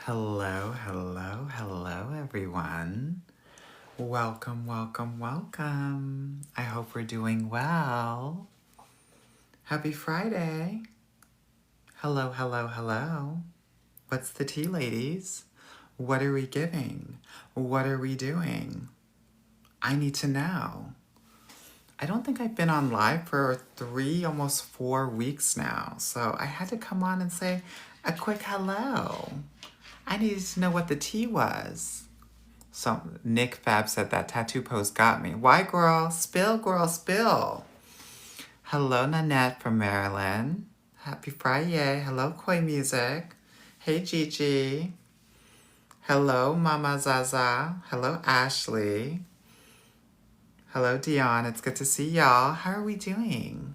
Hello, hello, hello, everyone. Welcome, welcome, welcome. I hope we're doing well. Happy Friday. Hello, hello, hello. What's the tea, ladies? What are we giving? What are we doing? I need to know. I don't think I've been on live for 3, almost 4 weeks now, so I had to come on and say a quick hello. I needed to know what the tea was. So Nick Fab said that tattoo pose got me. Why, girl? Spill, girl, spill. Hello, Nanette from Maryland. Happy Friday. Hello, Koi Music. Hey, Gigi. Hello, Mama Zaza. Hello, Ashley. Hello, Dion. It's good to see y'all. How are we doing?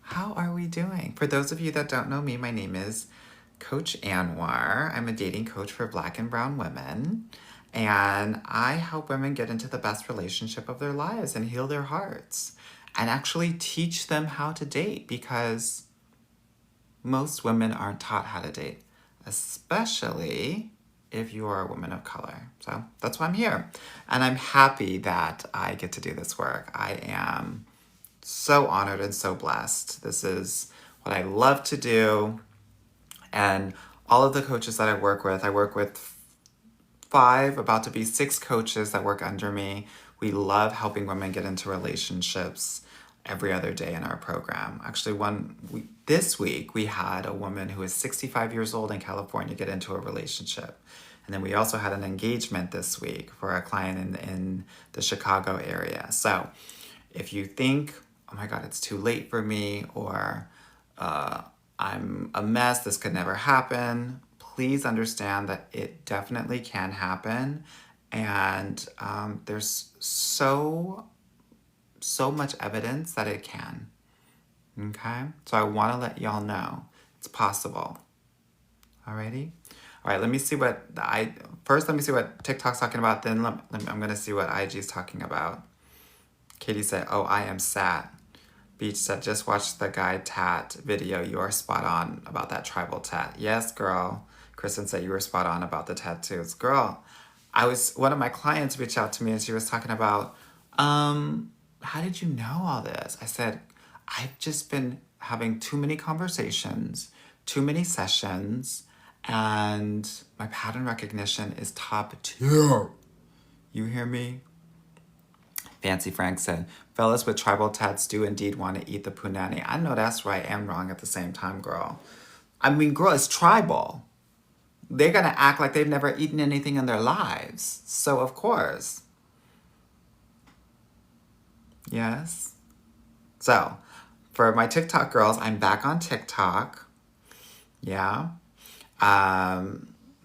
How are we doing? For those of you that don't know me, my name is Coach Anwar. I'm a dating coach for Black and brown women, and I help women get into the best relationship of their lives and heal their hearts and actually teach them how to date, because most women aren't taught how to date, especially if you are a woman of color. So that's why I'm here. And I'm happy that I get to do this work. I am so honored and so blessed. This is what I love to do. And all of the coaches that I work with 5, about to be 6 coaches that work under me. We love helping women get into relationships every other day in our program. Actually, this week we had a woman who is 65 years old in California get into a relationship. And then we also had an engagement this week for a client in the Chicago area. So if you think, oh my God, it's too late for me, or I'm a mess, this could never happen, please understand that it definitely can happen. And there's so much evidence that it can. Okay? So I want to let y'all know it's possible. Alrighty? All right, let me see what TikTok's talking about, then I'm going to see what IG's talking about. Katie said, oh, I am sad. Beach said, just watch the guy tat video. You are spot on about that tribal tat. Yes, girl. Kristen said you were spot on about the tattoos. Girl, one of my clients reached out to me and she was talking about, how did you know all this? I said, I've just been having too many conversations, too many sessions, and my pattern recognition is top tier. You hear me? Fancy Frank said, fellas with tribal tats do indeed want to eat the punani. I know that's right and wrong at the same time, girl. I mean, girl, it's tribal. They're going to act like they've never eaten anything in their lives. So, of course. Yes. So, for my TikTok girls, I'm back on TikTok. Yeah.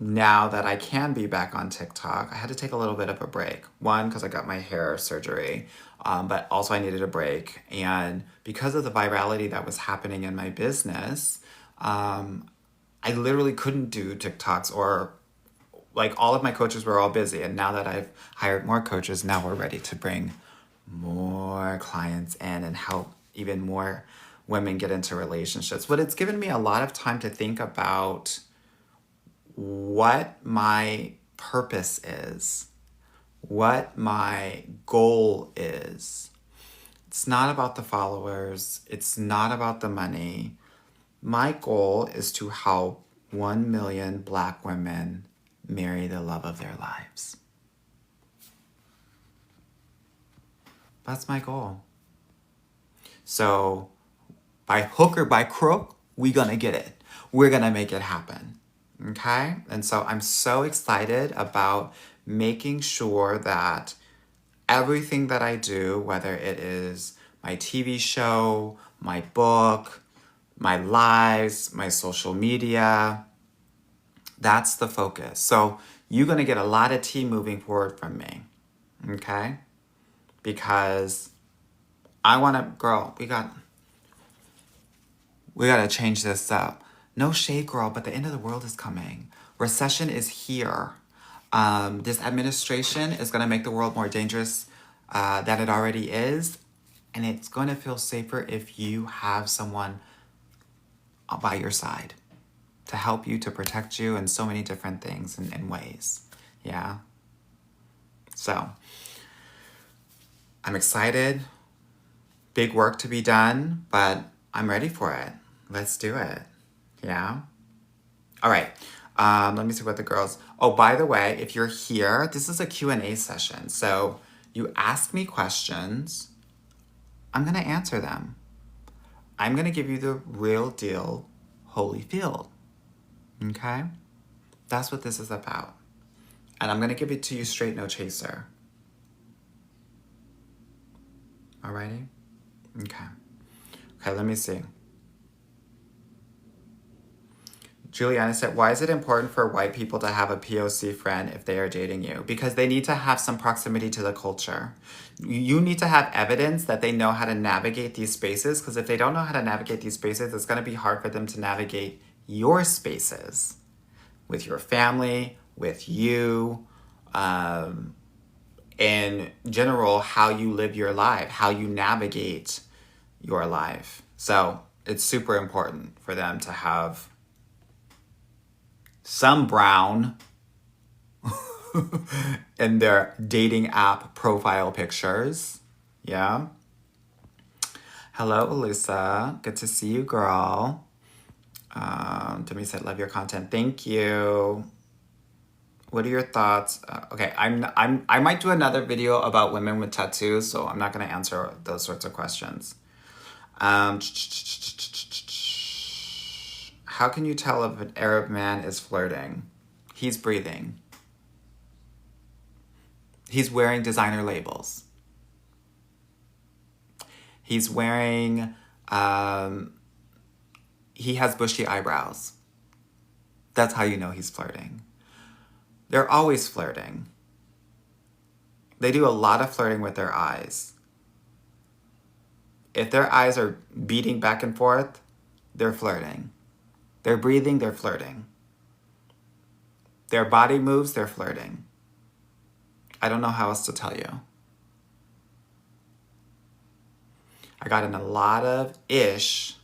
Now that I can be back on TikTok, I had to take a little bit of a break. One, because I got my hair surgery, but also I needed a break. And because of the virality that was happening in my business, I literally couldn't do TikToks, or like all of my coaches were all busy. And now that I've hired more coaches, now we're ready to bring more clients in and help even more women get into relationships. But it's given me a lot of time to think about what my purpose is, what my goal is. It's not about the followers. It's not about the money. My goal is to help 1 million Black women marry the love of their lives. That's my goal. So by hook or by crook, we're gonna get it. We're gonna make it happen. Okay? And so I'm so excited about making sure that everything that I do, whether it is my TV show, my book, my lives, my social media, that's the focus. So you're going to get a lot of tea moving forward from me. Okay? Because I want to, girl, we got to change this up. No shade, girl, but the end of the world is coming. Recession is here. This administration is going to make the world more dangerous than it already is. And it's going to feel safer if you have someone by your side. to help you, to protect you in so many different things and ways. Yeah. So I'm excited. Big work to be done, but I'm ready for it. Let's do it. Yeah. All right. Let me see what the girls... Oh, by the way, if you're here, this is a Q&A session. So you ask me questions. I'm going to answer them. I'm going to give you the real deal Holyfield. Okay? That's what this is about. And I'm going to give it to you straight, no chaser. Alrighty? Okay. Okay, let me see. Juliana said, why is it important for white people to have a POC friend if they are dating you? Because they need to have some proximity to the culture. You need to have evidence that they know how to navigate these spaces, because if they don't know how to navigate these spaces, it's going to be hard for them to navigate your spaces with your family, with you, in general, how you live your life, how you navigate your life. So it's super important for them to have some brown in their dating app profile pictures. Yeah. Hello, Alyssa. Good to see you, girl. Demi said, love your content. Thank you. What are your thoughts? Okay, I might do another video about women with tattoos, so I'm not going to answer those sorts of questions. How can you tell if an Arab man is flirting? He's breathing. He's wearing designer labels. He's wearing, he has bushy eyebrows. That's how you know he's flirting. They're always flirting. They do a lot of flirting with their eyes. If their eyes are beating back and forth, they're flirting. They're breathing, they're flirting. Their body moves, they're flirting. I don't know how else to tell you. I got in a lot of ish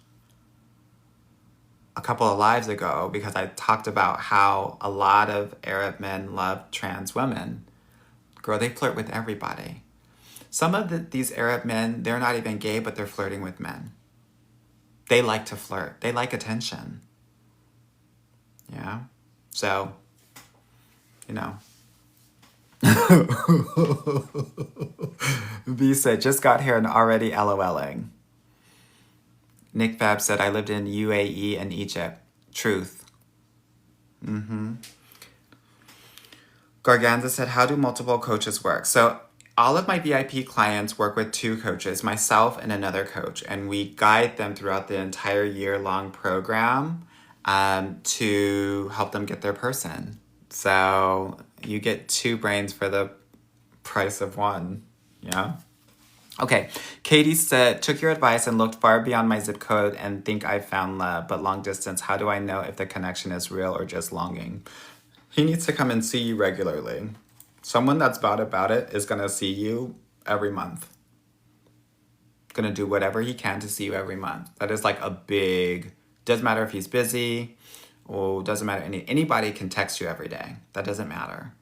a couple of lives ago because I talked about how a lot of Arab men love trans women. Girl, they flirt with everybody. Some of these Arab men, they're not even gay, but they're flirting with men. They like to flirt. They like attention. Yeah? So, you know. V said, just got here and already LOLing. Nick Fab said, I lived in UAE and Egypt. Truth. Garganza said, how do multiple coaches work? So all of my VIP clients work with 2 coaches, myself and another coach, and we guide them throughout the entire year-long program to help them get their person. So you get 2 brains for the price of 1. Yeah. Okay, Katie said, took your advice and looked far beyond my zip code and think I found love, but long distance, how do I know if the connection is real or just longing? He needs to come and see you regularly. Someone that's bad about it is going to see you every month. Going to do whatever he can to see you every month. That is like a big, doesn't matter if he's busy, or doesn't matter, anybody can text you every day. That doesn't matter.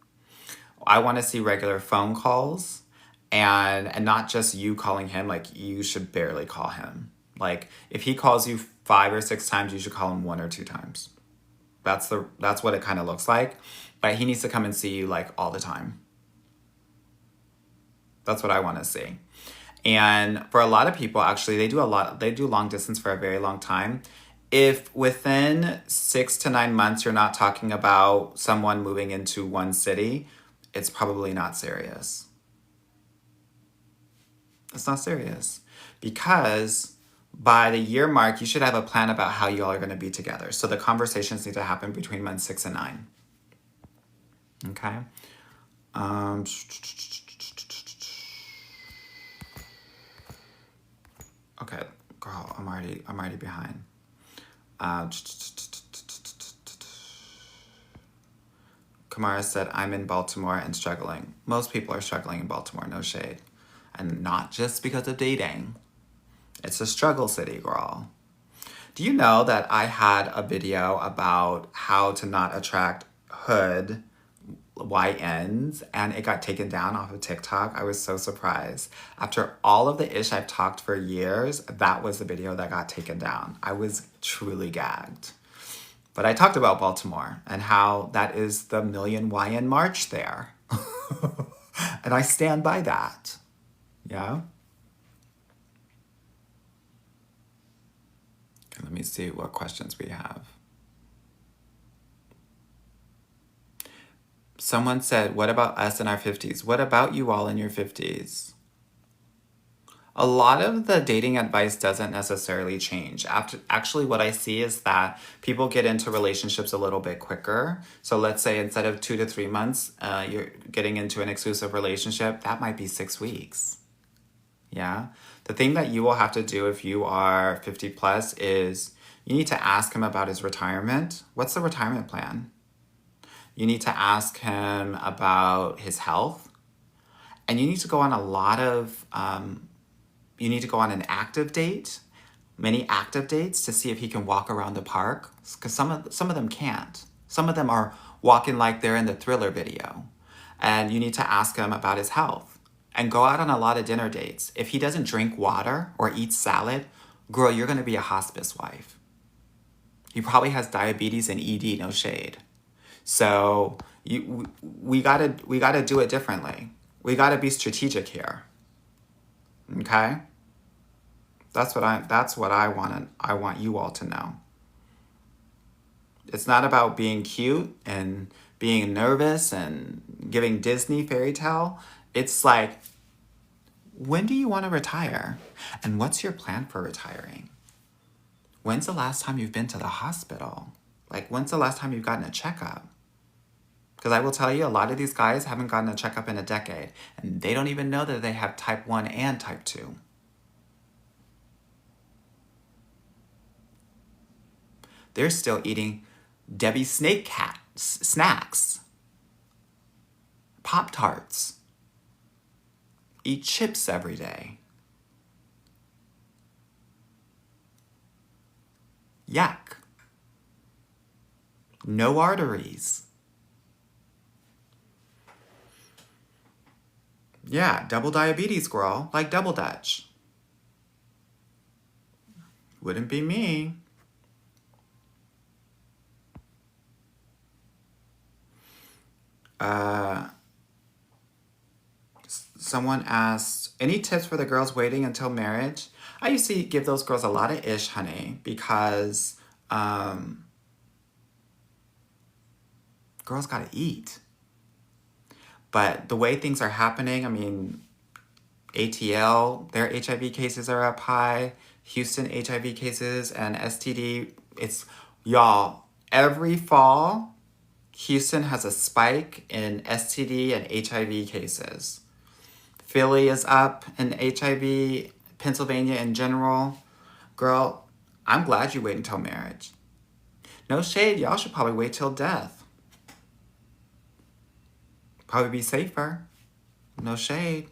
I want to see regular phone calls. And not just you calling him, like you should barely call him. Like if he calls you 5 or 6 times, you should call him 1 or 2 times. That's what it kind of looks like. But he needs to come and see you like all the time. That's what I want to see. And for a lot of people, actually, they do long distance for a very long time. If within 6 to 9 months, you're not talking about someone moving into one city, it's probably not serious. It's not serious because by the year mark, you should have a plan about how you all are going to be together. So the conversations need to happen between months 6 and 9. Okay. Okay, girl, I'm already behind. Kamara said, I'm in Baltimore and struggling. Most people are struggling in Baltimore, no shade. And not just because of dating. It's a struggle city, girl. Do you know that I had a video about how to not attract hood YNs and it got taken down off of TikTok? I was so surprised. After all of the ish I've talked for years, that was the video that got taken down. I was truly gagged. But I talked about Baltimore and how that is the Million YN March there. And I stand by that. Yeah? Okay, let me see what questions we have. Someone said, what about us in our 50s? What about you all in your 50s? A lot of the dating advice doesn't necessarily change. Actually, what I see is that people get into relationships a little bit quicker. So let's say instead of 2 to 3 months, you're getting into an exclusive relationship, that might be 6 weeks. Yeah? The thing that you will have to do if you are 50 plus is you need to ask him about his retirement. What's the retirement plan? You need to ask him about his health. And you need to go on a lot of, you need to go on an active date, many active dates to see if he can walk around the park. Because some of them can't. Some of them are walking like they're in the Thriller video. And you need to ask him about his health. And go out on a lot of dinner dates. If he doesn't drink water or eat salad, girl, you're going to be a hospice wife. He probably has diabetes and ED, no shade. So we gotta do it differently. We gotta be strategic here. Okay? That's what I want you all to know. It's not about being cute and being nervous and giving Disney fairy tale. It's like, when do you want to retire? And what's your plan for retiring? When's the last time you've been to the hospital? Like, when's the last time you've gotten a checkup? Because I will tell you, a lot of these guys haven't gotten a checkup in a decade. And they don't even know that they have type 1 and type 2. They're still eating Debbie Snake Cat snacks. Pop-Tarts. Eat chips every day. Yuck. No arteries. Yeah, double diabetes, girl. Like double Dutch. Wouldn't be me. Someone asked, any tips for the girls waiting until marriage? I used to give those girls a lot of ish, honey, because girls gotta eat. But the way things are happening, I mean, ATL, their HIV cases are up high. Houston HIV cases and STD, y'all, every fall, Houston has a spike in STD and HIV cases. Philly is up in HIV, Pennsylvania in general. Girl, I'm glad you wait until marriage. No shade, y'all should probably wait till death. Probably be safer. No shade.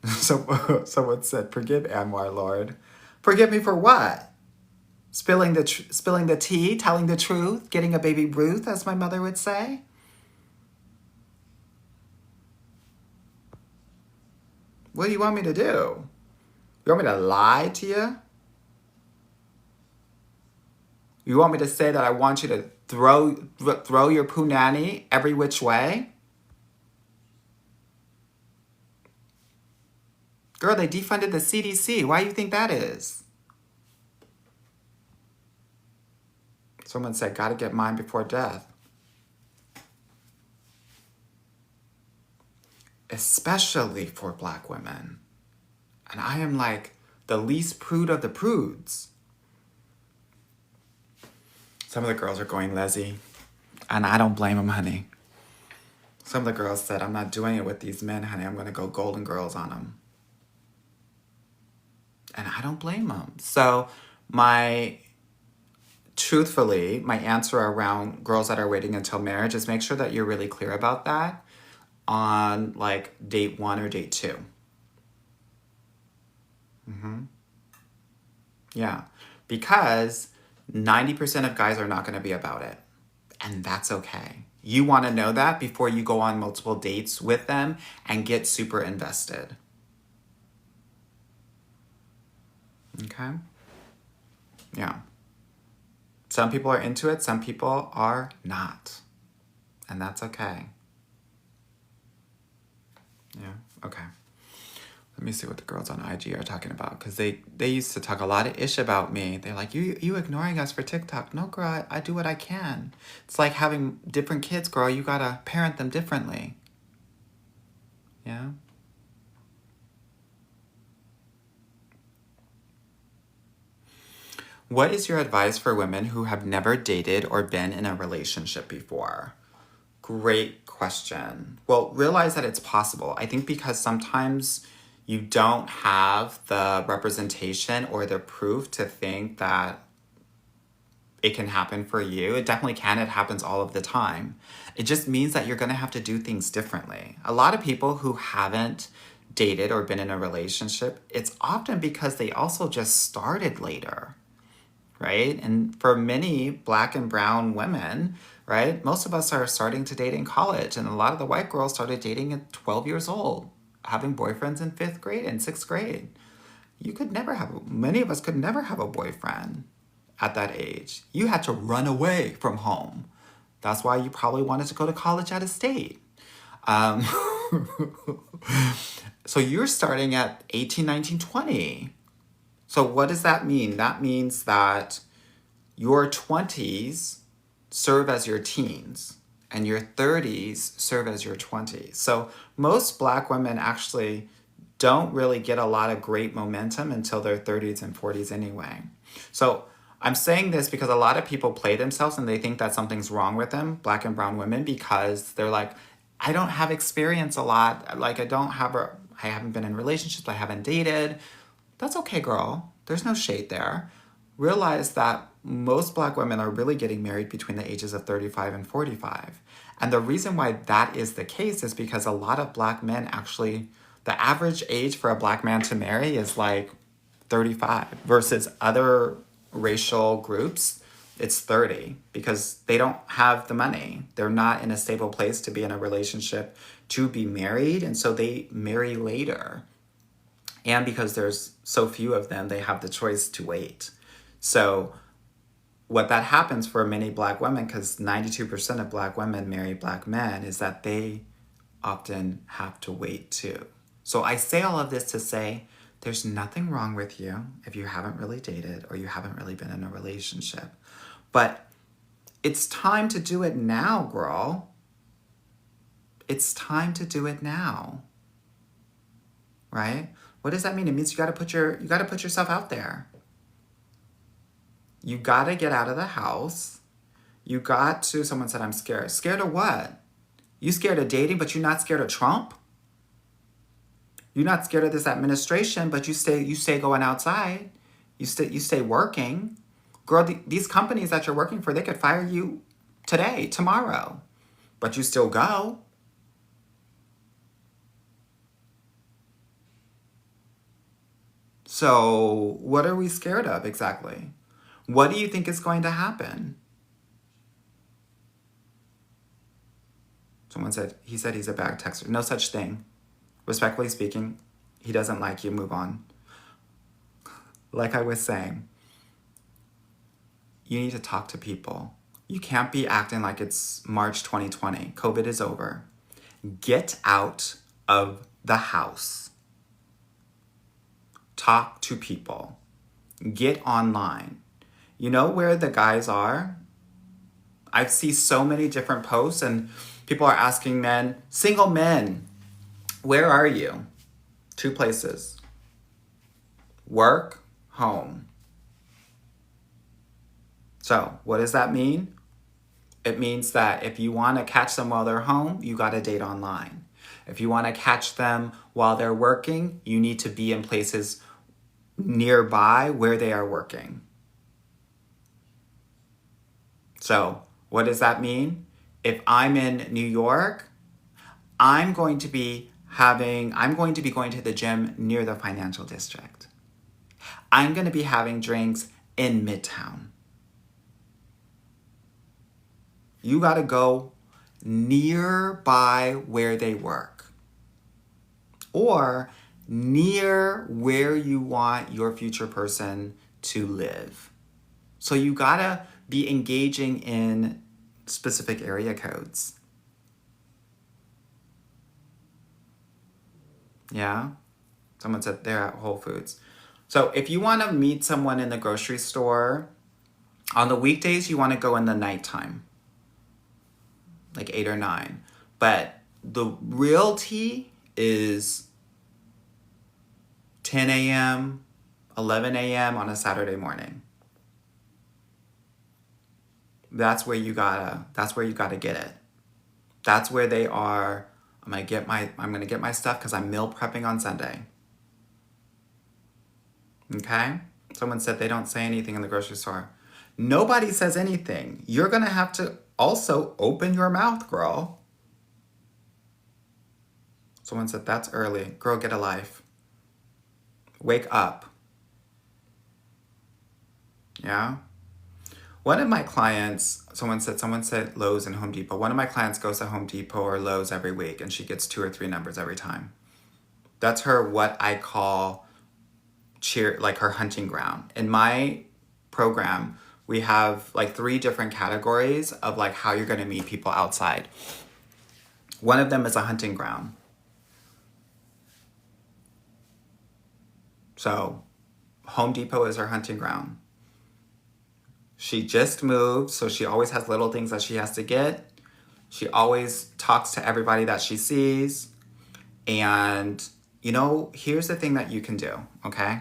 So someone said, forgive Anwar, Lord. Forgive me for what? Spilling the tea, telling the truth, getting a baby Ruth, as my mother would say? What do you want me to do? You want me to lie to you? You want me to say that I want you to throw your punani every which way? Girl, they defunded the CDC. Why do you think that is? Someone said, gotta get mine before death. Especially for Black women. And I am like the least prude of the prudes. Some of the girls are going Leslie, and I don't blame them, honey. Some of the girls said, I'm not doing it with these men, honey. I'm going to go Golden Girls on them. And I don't blame them. So truthfully, my answer around girls that are waiting until marriage is make sure that you're really clear about that on like date 1 or date 2. Yeah. Because 90% of guys are not going to be about it. And that's okay. You want to know that before you go on multiple dates with them and get super invested. Okay? Yeah. Some people are into it, some people are not. And that's okay. Yeah, okay. Let me see what the girls on IG are talking about. Because they used to talk a lot of ish about me. They're like, you ignoring us for TikTok. No, girl, I do what I can. It's like having different kids, girl. You gotta parent them differently. Yeah? What is your advice for women who have never dated or been in a relationship before? Great question. Well, realize that it's possible. I think because sometimes you don't have the representation or the proof to think that it can happen for you. It definitely can. It happens all of the time. It just means that you're going to have to do things differently. A lot of people who haven't dated or been in a relationship, it's often because they also just started later, right? And for many Black and brown women, right, most of us are starting to date in college. And a lot of the white girls started dating at 12 years old, having boyfriends in 5th grade and 6th grade. Many of us could never have a boyfriend at that age. You had to run away from home. That's why you probably wanted to go to college out of state. Um, so you're starting at 18, 19, 20. So what does that mean? That means that your 20s serve as your teens and your 30s serve as your 20s. So most Black women actually don't really get a lot of great momentum until their 30s and 40s anyway. So I'm saying this because a lot of people play themselves and they think that something's wrong with them, Black and brown women, because they're like, I don't have experience a lot. Like I haven't been in relationships, I haven't dated. That's okay, girl. There's no shade there. Realize that most Black women are really getting married between the ages of 35 and 45. And the reason why that is the case is because a lot of Black men actually, the average age for a Black man to marry is like 35 versus other racial groups, it's 30 because they don't have the money. They're not in a stable place to be in a relationship to be married. And so they marry later. And because there's so few of them, they have the choice to wait. So what that happens for many Black women, because 92% of Black women marry Black men, is that they often have to wait too. So I say all of this to say there's nothing wrong with you if you haven't really dated or you haven't really been in a relationship. But it's time to do it now, girl. It's time to do it now. Right? What does that mean? It means you got to put yourself out there. You got to get out of the house. Someone said, I'm scared. Scared of what? You scared of dating, but you're not scared of Trump? You're not scared of this administration, but you stay going outside. You stay working. Girl, these companies that you're working for, they could fire you today, tomorrow, but you still go. So what are we scared of exactly? What do you think is going to happen? Someone said, he's a bad texter. No such thing. Respectfully speaking, he doesn't like you, move on. Like I was saying, you need to talk to people. You can't be acting like it's March 2020. COVID is over. Get out of the house. Talk to people. Get online. You know where the guys are? I see so many different posts and people are asking men, single men, where are you? 2 places. Work, home. So what does that mean? It means that if you want to catch them while they're home, you got to date online. If you want to catch them while they're working, you need to be in places nearby where they are working. So what does that mean? If I'm in New York, I'm going to be going to the gym near the financial district. I'm going to be having drinks in Midtown. You got to go nearby where they work or near where you want your future person to live. So you got to be engaging in specific area codes. Yeah? Someone said they're at Whole Foods. So if you want to meet someone in the grocery store, on the weekdays, you want to go in the nighttime, like 8 or 9. But the real tea is 10 a.m., 11 a.m. on a Saturday morning. That's where you gotta get it. That's where they are. I'm gonna get my stuff because I'm meal prepping on Sunday. Okay? Someone said they don't say anything in the grocery store. Nobody says anything. You're gonna have to also open your mouth, girl. Someone said that's early. Girl, get a life. Wake up. Yeah? One of my clients, someone said Lowe's and Home Depot. One of my clients goes to Home Depot or Lowe's every week and she gets 2 or 3 numbers every time. That's her, what I call like her hunting ground. In my program, we have like 3 different categories of like how you're going to meet people outside. One of them is a hunting ground. So Home Depot is her hunting ground. She just moved, so she always has little things that she has to get. She always talks to everybody that she sees. And, here's the thing that you can do, okay?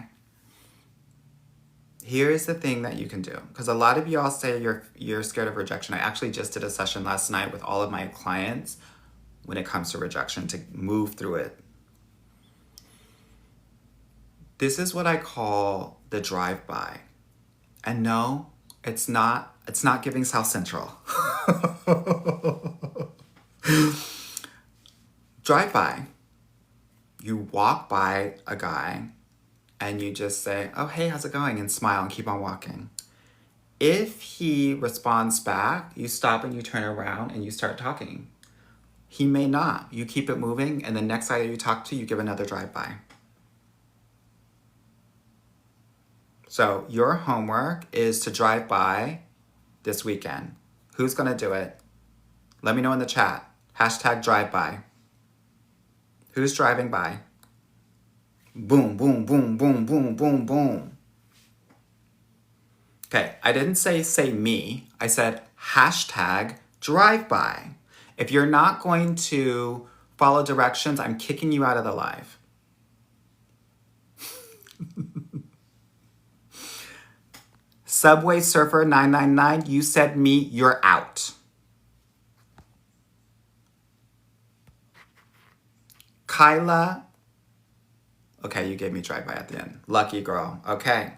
Here's the thing that you can do. Because a lot of y'all say you're scared of rejection. I actually just did a session last night with all of my clients when it comes to rejection to move through it. This is what I call the drive-by. And no, it's not giving South Central. Drive by. You walk by a guy and you just say, oh, hey, how's it going? And smile and keep on walking. If he responds back, you stop and you turn around and you start talking. He may not. You keep it moving, and the next guy you talk to, you give another drive-by. So your homework is to drive by this weekend. Who's going to do it? Let me know in the chat. #drive-by. Who's driving by? Boom, boom, boom, boom, boom, boom, boom. Okay, I didn't say me. I said #drive-by. If you're not going to follow directions, I'm kicking you out of the live. Subway Surfer 999, you said me, you're out. Kyla, okay, you gave me drive-by at the end. Lucky girl. Okay.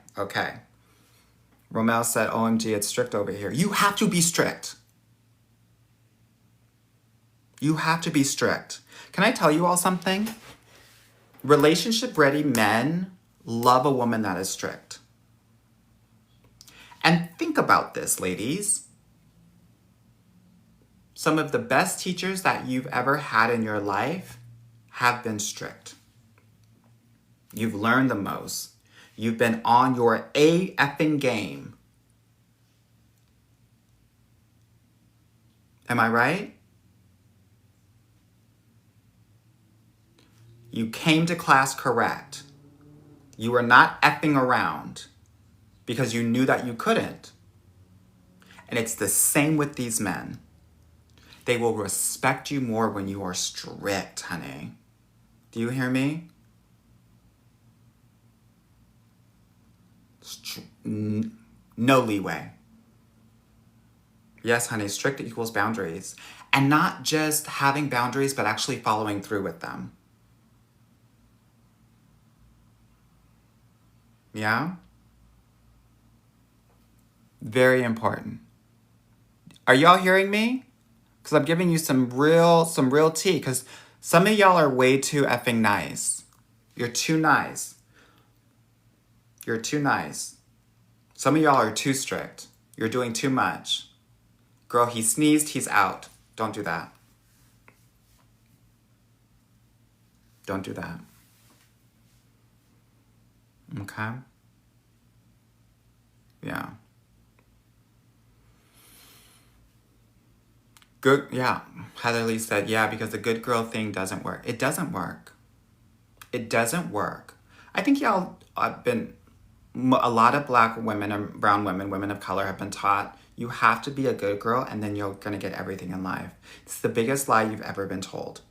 Romel said, OMG, it's strict over here. You have to be strict. You have to be strict. Can I tell you all something? Relationship-ready men love a woman that is strict. And think about this, ladies. Some of the best teachers that you've ever had in your life have been strict. You've learned the most. You've been on your effing game. Am I right? You came to class correct. You were not effing around because you knew that you couldn't. And it's the same with these men. They will respect you more when you are strict, honey. Do you hear me? No leeway. Yes, honey, strict equals boundaries. And not just having boundaries, but actually following through with them. Yeah? Very important. Are y'all hearing me? Because I'm giving you some real tea. Because some of y'all are way too effing nice. You're too nice. You're too nice. Some of y'all are too strict. You're doing too much. Girl, he sneezed, he's out. Don't do that. Don't do that. Okay? Yeah. Good, yeah. Heather Lee said, yeah, because the good girl thing doesn't work. It doesn't work. It doesn't work. I think y'all have been, a lot of black women and brown women, women of color have been taught you have to be a good girl and then you're going to get everything in life. It's the biggest lie you've ever been told,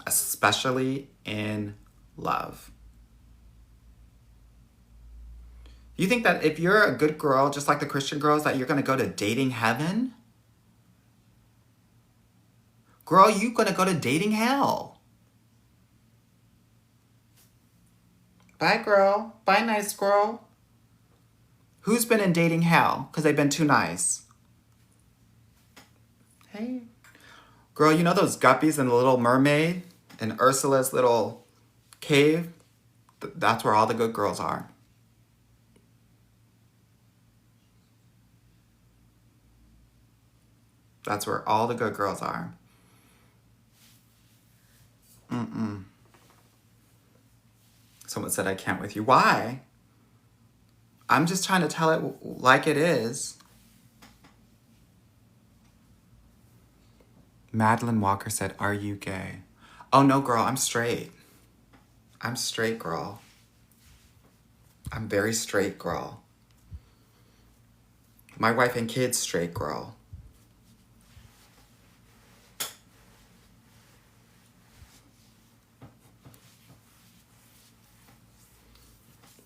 especially in love. You think that if you're a good girl, just like the Christian girls, that you're going to go to dating heaven? Girl, you're going to go to dating hell. Bye, girl. Bye, nice girl. Who's been in dating hell because they've been too nice? Hey. Girl, you know those guppies in The Little Mermaid? In Ursula's little cave? That's where all the good girls are. That's where all the good girls are. Mm-mm. Someone said I can't with you. Why? I'm just trying to tell it like it is. Madeline Walker said, are you gay? Oh no, girl, I'm straight. I'm straight, girl. I'm very straight, girl. My wife and kids straight, girl.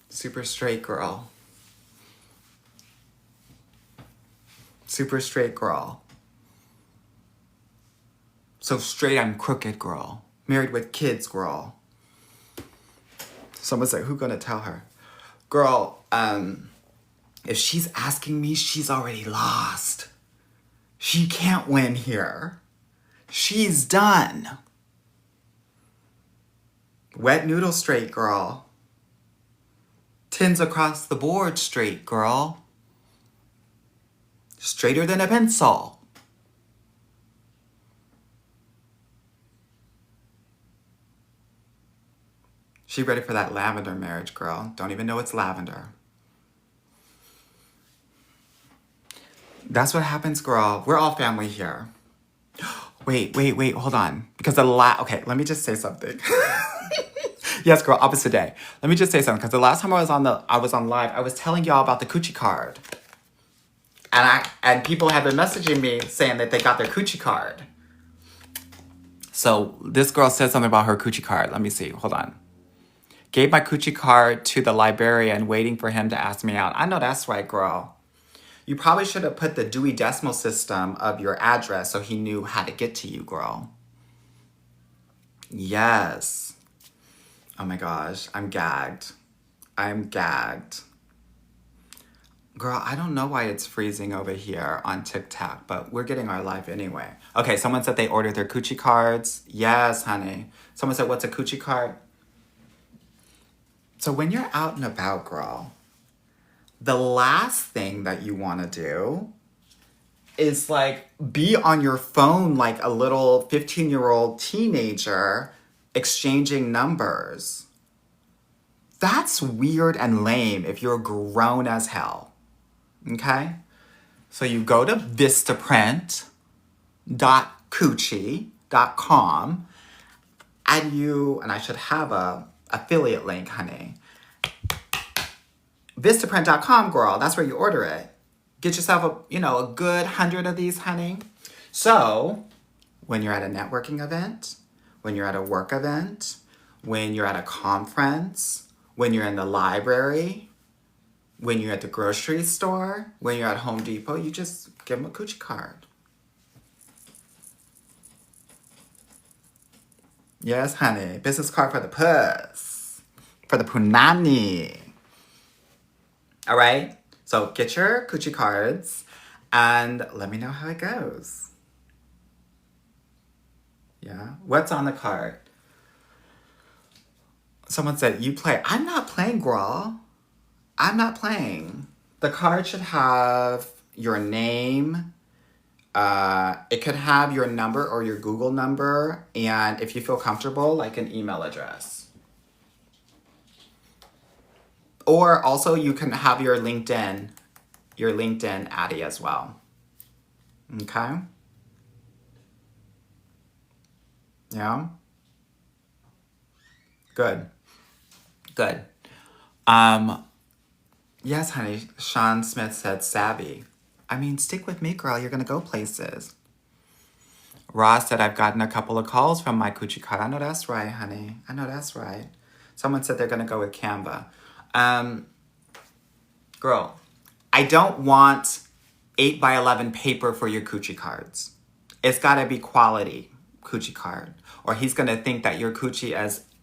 Super straight, girl. Super straight, girl. So straight, I'm crooked, girl. Married with kids, girl. Someone said, who gonna tell her? Girl, if she's asking me, she's already lost. She can't win here. She's done. Wet noodle straight, girl. Tins across the board straight, girl. Straighter than a pencil. She ready for that lavender marriage, girl. Don't even know it's lavender. That's what happens, girl. We're all family here. Wait, hold on. Because okay, let me just say something. Yes, girl, opposite day. Let me just say something, because the last time I was on live, I was telling y'all about the coochie card. And people have been messaging me saying that they got their coochie card. So this girl said something about her coochie card. Let me see. Hold on. Gave my coochie card to the librarian, waiting for him to ask me out. I know that's right, girl. You probably should have put the Dewey Decimal System of your address so he knew how to get to you, girl. Yes. Oh my gosh, I'm gagged. I'm gagged. Girl, I don't know why it's freezing over here on TikTok, but we're getting our life anyway. Okay, someone said they ordered their coochie cards. Yes, honey. Someone said, what's a coochie card? So when you're out and about, girl, the last thing that you want to do is like be on your phone like a little 15-year-old teenager exchanging numbers. That's weird and lame if you're grown as hell. Okay? So you go to vistaprint.coochie.com and I should have a affiliate link, honey. Vistaprint.com, girl. That's where you order it. Get yourself a good 100 of these, honey. So when you're at a networking event, when you're at a work event, when you're at a conference, when you're in the library, when you're at the grocery store, when you're at Home Depot, you just give them a coochie card. Yes, honey. Business card for the puss. For the punani. All right? So get your coochie cards and let me know how it goes. Yeah? What's on the card? Someone said, you play. I'm not playing, girl. I'm not playing. The card should have your name. It could have your number or your Google number, and if you feel comfortable, like an email address. Or also you can have your LinkedIn Addy as well. Okay? Yeah? Good. Good. Yes, honey. Sean Smith said savvy. I mean, stick with me, girl. You're gonna go places. Ross said, I've gotten a couple of calls from my coochie card. I know that's right, honey. I know that's right. Someone said they're gonna go with Canva. Girl, I don't want 8 by 11 paper for your coochie cards. It's gotta be quality coochie card. Or he's gonna think that your coochie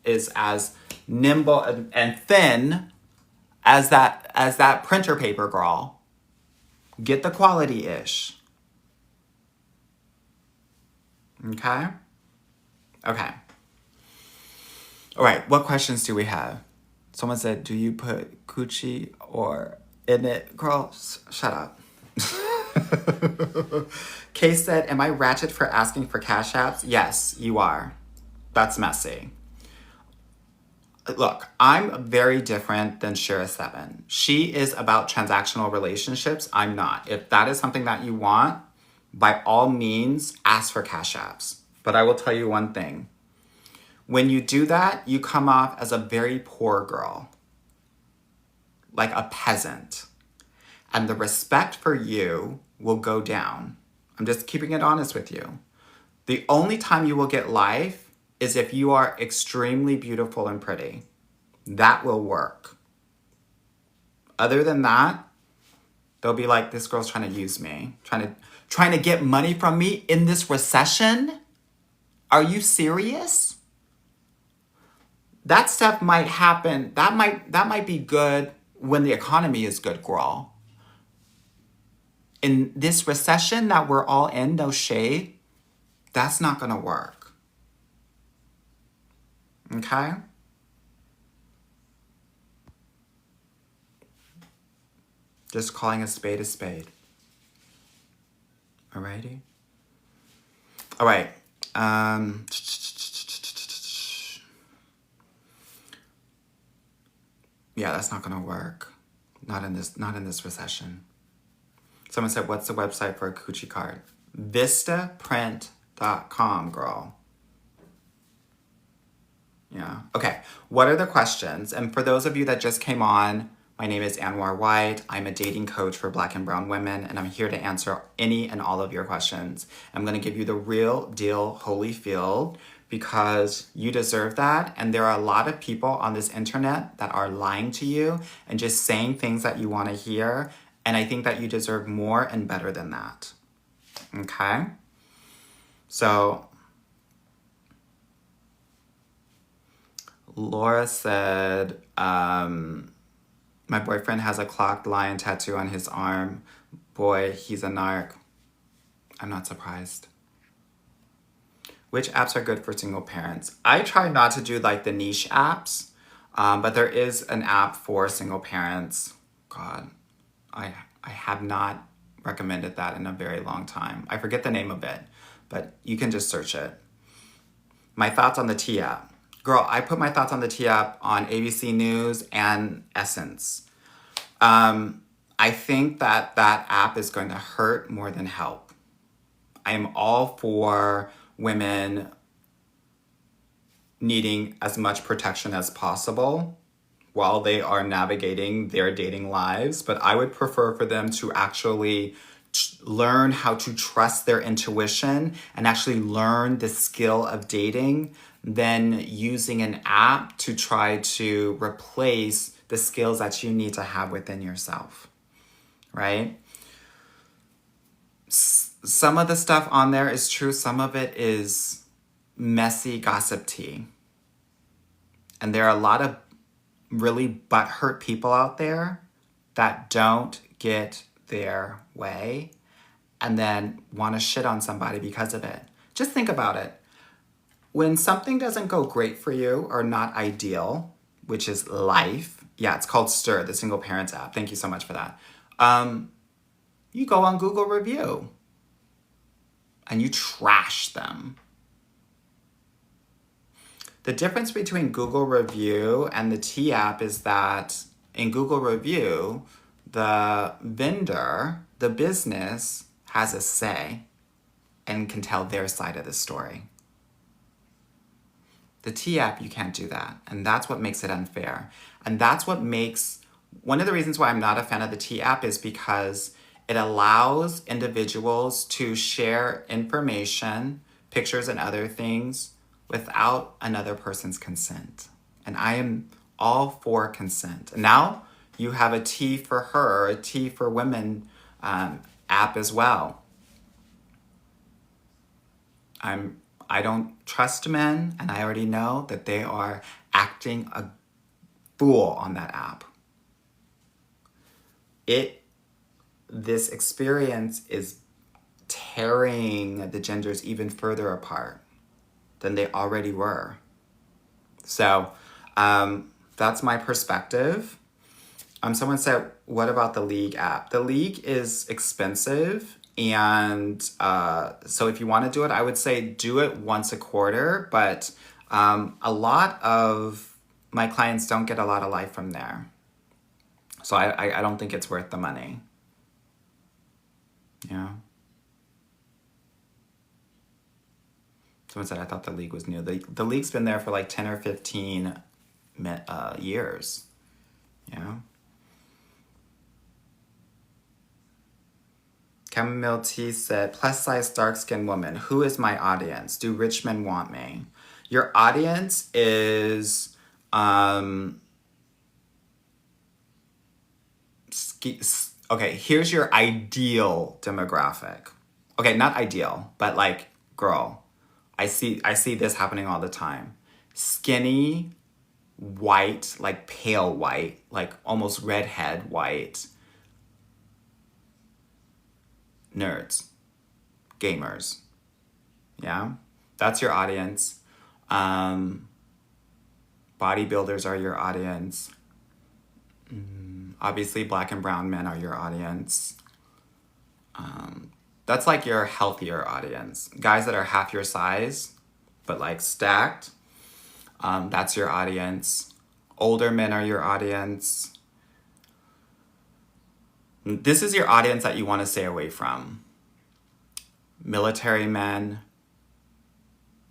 is as nimble and thin as that printer paper, girl. Get the quality-ish. Okay? Okay. All right, what questions do we have? Someone said, do you put coochie or in it? Girl, shut up. Kay said, am I ratchet for asking for cash apps? Yes, you are. That's messy. Look, I'm very different than Shira7. She is about transactional relationships. I'm not. If that is something that you want, by all means, ask for cash apps. But I will tell you one thing. When you do that, you come off as a very poor girl. Like a peasant. And the respect for you will go down. I'm just keeping it honest with you. The only time you will get life is if you are extremely beautiful and pretty. That will work. Other than that, they'll be like, this girl's trying to use me. Trying to get money from me in this recession? Are you serious? That stuff might happen. That might be good when the economy is good, girl. In this recession that we're all in, no shade, that's not gonna work. Okay? Just calling a spade a spade. Alrighty? Alright. Yeah, that's not gonna work. Not in this recession. Someone said, what's the website for a coochie card? Vistaprint.com, girl. Yeah. Okay. What are the questions? And for those of you that just came on, my name is Anwar White. I'm a dating coach for Black and brown women, and I'm here to answer any and all of your questions. I'm going to give you the real deal Holyfield because you deserve that. And there are a lot of people on this internet that are lying to you and just saying things that you want to hear. And I think that you deserve more and better than that. Okay? So Laura said, my boyfriend has a clocked lion tattoo on his arm. Boy, he's a narc. I'm not surprised. Which apps are good for single parents? I try not to do like the niche apps, but there is an app for single parents. God, I have not recommended that in a very long time. I forget the name of it, but you can just search it. My thoughts on the T app. Girl, I put my thoughts on the T app on ABC News and Essence. I think that app is going to hurt more than help. I am all for women needing as much protection as possible while they are navigating their dating lives, but I would prefer for them to actually learn how to trust their intuition and actually learn the skill of dating than using an app to try to replace the skills that you need to have within yourself, right? Some of the stuff on there is true. Some of it is messy gossip tea. And there are a lot of really butthurt people out there that don't get their way and then want to shit on somebody because of it. Just think about it. When something doesn't go great for you or not ideal, which is life, Yeah, it's called Stir, the single parents app. Thank you so much for that. You go on Google Review and you trash them. The difference between Google Review and the T app is that in Google Review, the vendor, the business, has a say and can tell their side of the story. The T app, you can't do that. And that's what makes it unfair. And that's what makes, one of the reasons why I'm not a fan of the T app is because it allows individuals to share information, pictures and other things without another person's consent. And I am all for consent. And now you have a T for her, a T for women app as well. I don't trust men, and I already know that they are acting a fool on that app. This experience is tearing the genders even further apart than they already were. So that's my perspective. Someone said, what about the League app? The League is expensive. And so if you want to do it, I would say do it once a quarter. But a lot of my clients don't get a lot of life from there. So I don't think it's worth the money. Yeah. Someone said, I thought the League was new. The League's been there for like 10 or 15 years. Yeah. Chamomile Tea said, plus size dark skinned woman. Who is my audience? Do rich men want me? Your audience is okay, here's your ideal demographic. Okay, not ideal, but like, girl, I see this happening all the time. Skinny, white, like pale white, like almost redhead white, nerds, gamers. Yeah, that's your audience. Bodybuilders are your audience. Obviously, black and brown men are your audience. That's like your healthier audience. Guys that are half your size, but like stacked, that's your audience. Older men are your audience. This is your audience that you want to stay away from. Military men,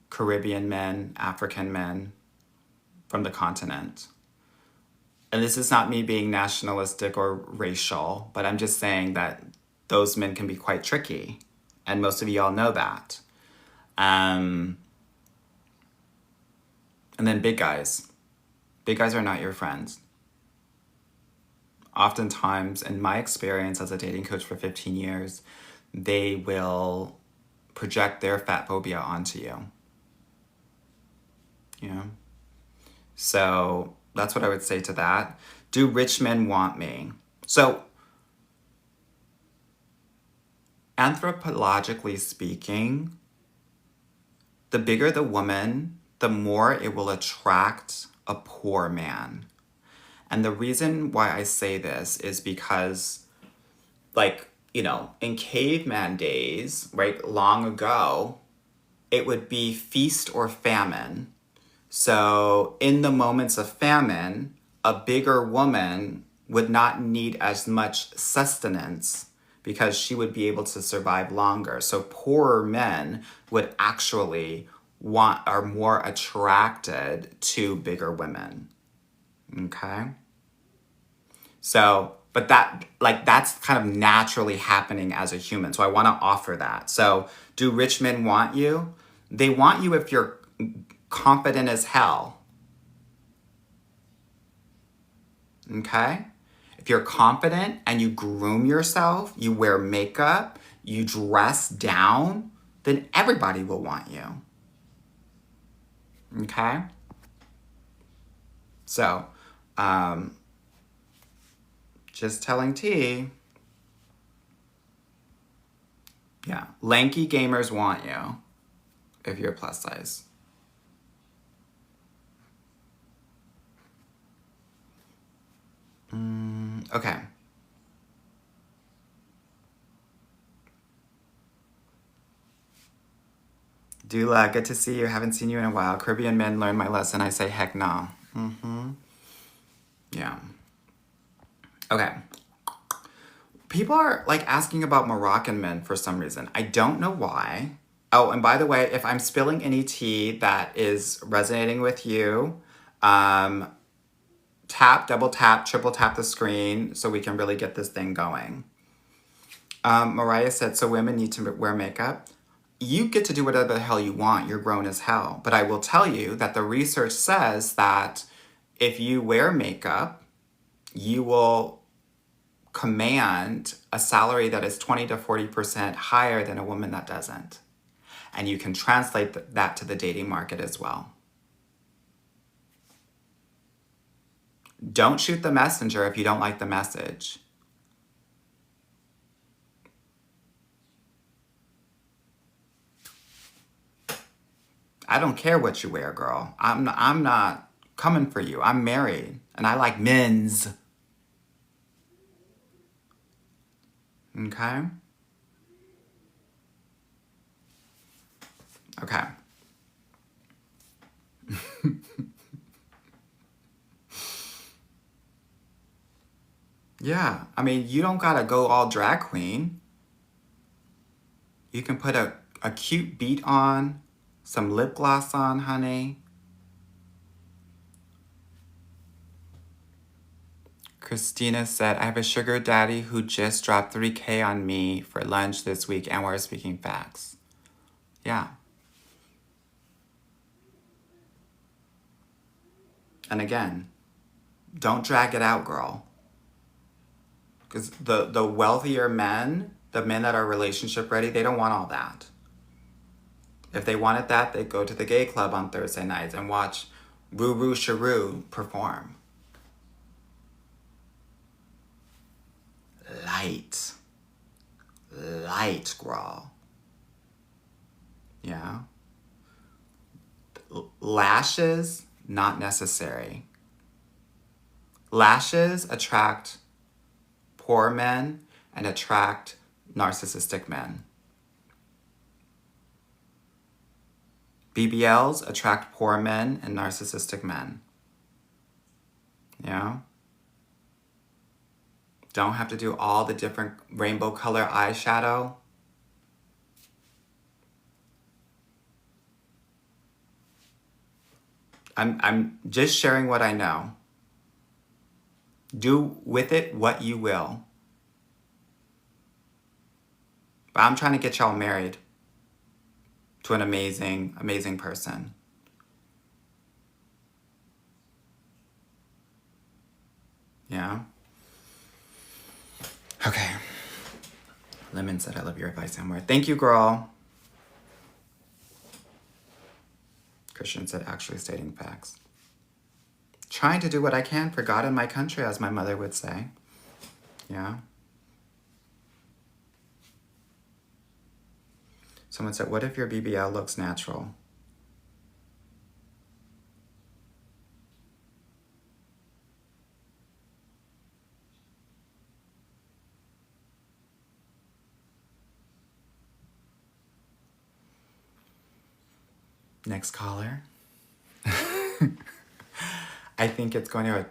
Caribbean men, African men from the continent. And this is not me being nationalistic or racial, but I'm just saying that those men can be quite tricky. And most of y'all know that. And then big guys. Big guys are not your friends. Oftentimes, in my experience as a dating coach for 15 years, they will project their fat phobia onto you. Yeah. So that's what I would say to that. Do rich men want me? So anthropologically speaking, the bigger the woman, the more it will attract a poor man. And the reason why I say this is because, like, you know, in caveman days, right, long ago, it would be feast or famine. So in the moments of famine, a bigger woman would not need as much sustenance because she would be able to survive longer. So poorer men would actually are more attracted to bigger women. Okay? So, but that's kind of naturally happening as a human. So I want to offer that. So do rich men want you? They want you if you're confident as hell. Okay? If you're confident and you groom yourself, you wear makeup, you dress down, then everybody will want you. Okay? So, just telling T. Yeah, lanky gamers want you if you're plus size. Okay. Dula, good to see you. Haven't seen you in a while. Caribbean men learn my lesson. I say heck no. Yeah. Okay. People are like asking about Moroccan men for some reason. I don't know why. Oh, and by the way, if I'm spilling any tea that is resonating with you, tap, double tap, triple tap the screen so we can really get this thing going. Mariah said, so women need to wear makeup. You get to do whatever the hell you want. You're grown as hell. But I will tell you that the research says that if you wear makeup, you will command a salary that is 20 to 40% higher than a woman that doesn't. And you can translate that to the dating market as well. Don't shoot the messenger if you don't like the message. I don't care what you wear, girl. I'm not coming for you. I'm married and I like men's. Okay? Okay. Yeah, I mean, you don't gotta go all drag queen. You can put a cute beat on, some lip gloss on, honey. Christina said, I have a sugar daddy who just dropped $3K on me for lunch this week, and we're speaking facts. Yeah. And again, don't drag it out, girl. Because the wealthier men, the men that are relationship ready, they don't want all that. If they wanted that, they'd go to the gay club on Thursday nights and watch Ruru Sharu perform. Light, girl. Yeah. Lashes, not necessary. Lashes attract poor men and attract narcissistic men. BBLs attract poor men and narcissistic men. Yeah? Don't have to do all the different rainbow color eyeshadow. I'm just sharing what I know. Do with it what you will. But I'm trying to get y'all married to an amazing, amazing person. Yeah? Okay. Lemon said, I love your advice, Amber. Thank you, girl. Christian said, actually stating facts. Trying to do what I can for God and my country, as my mother would say. Yeah? Someone said, what if your BBL looks natural? Next caller. I think it's going to,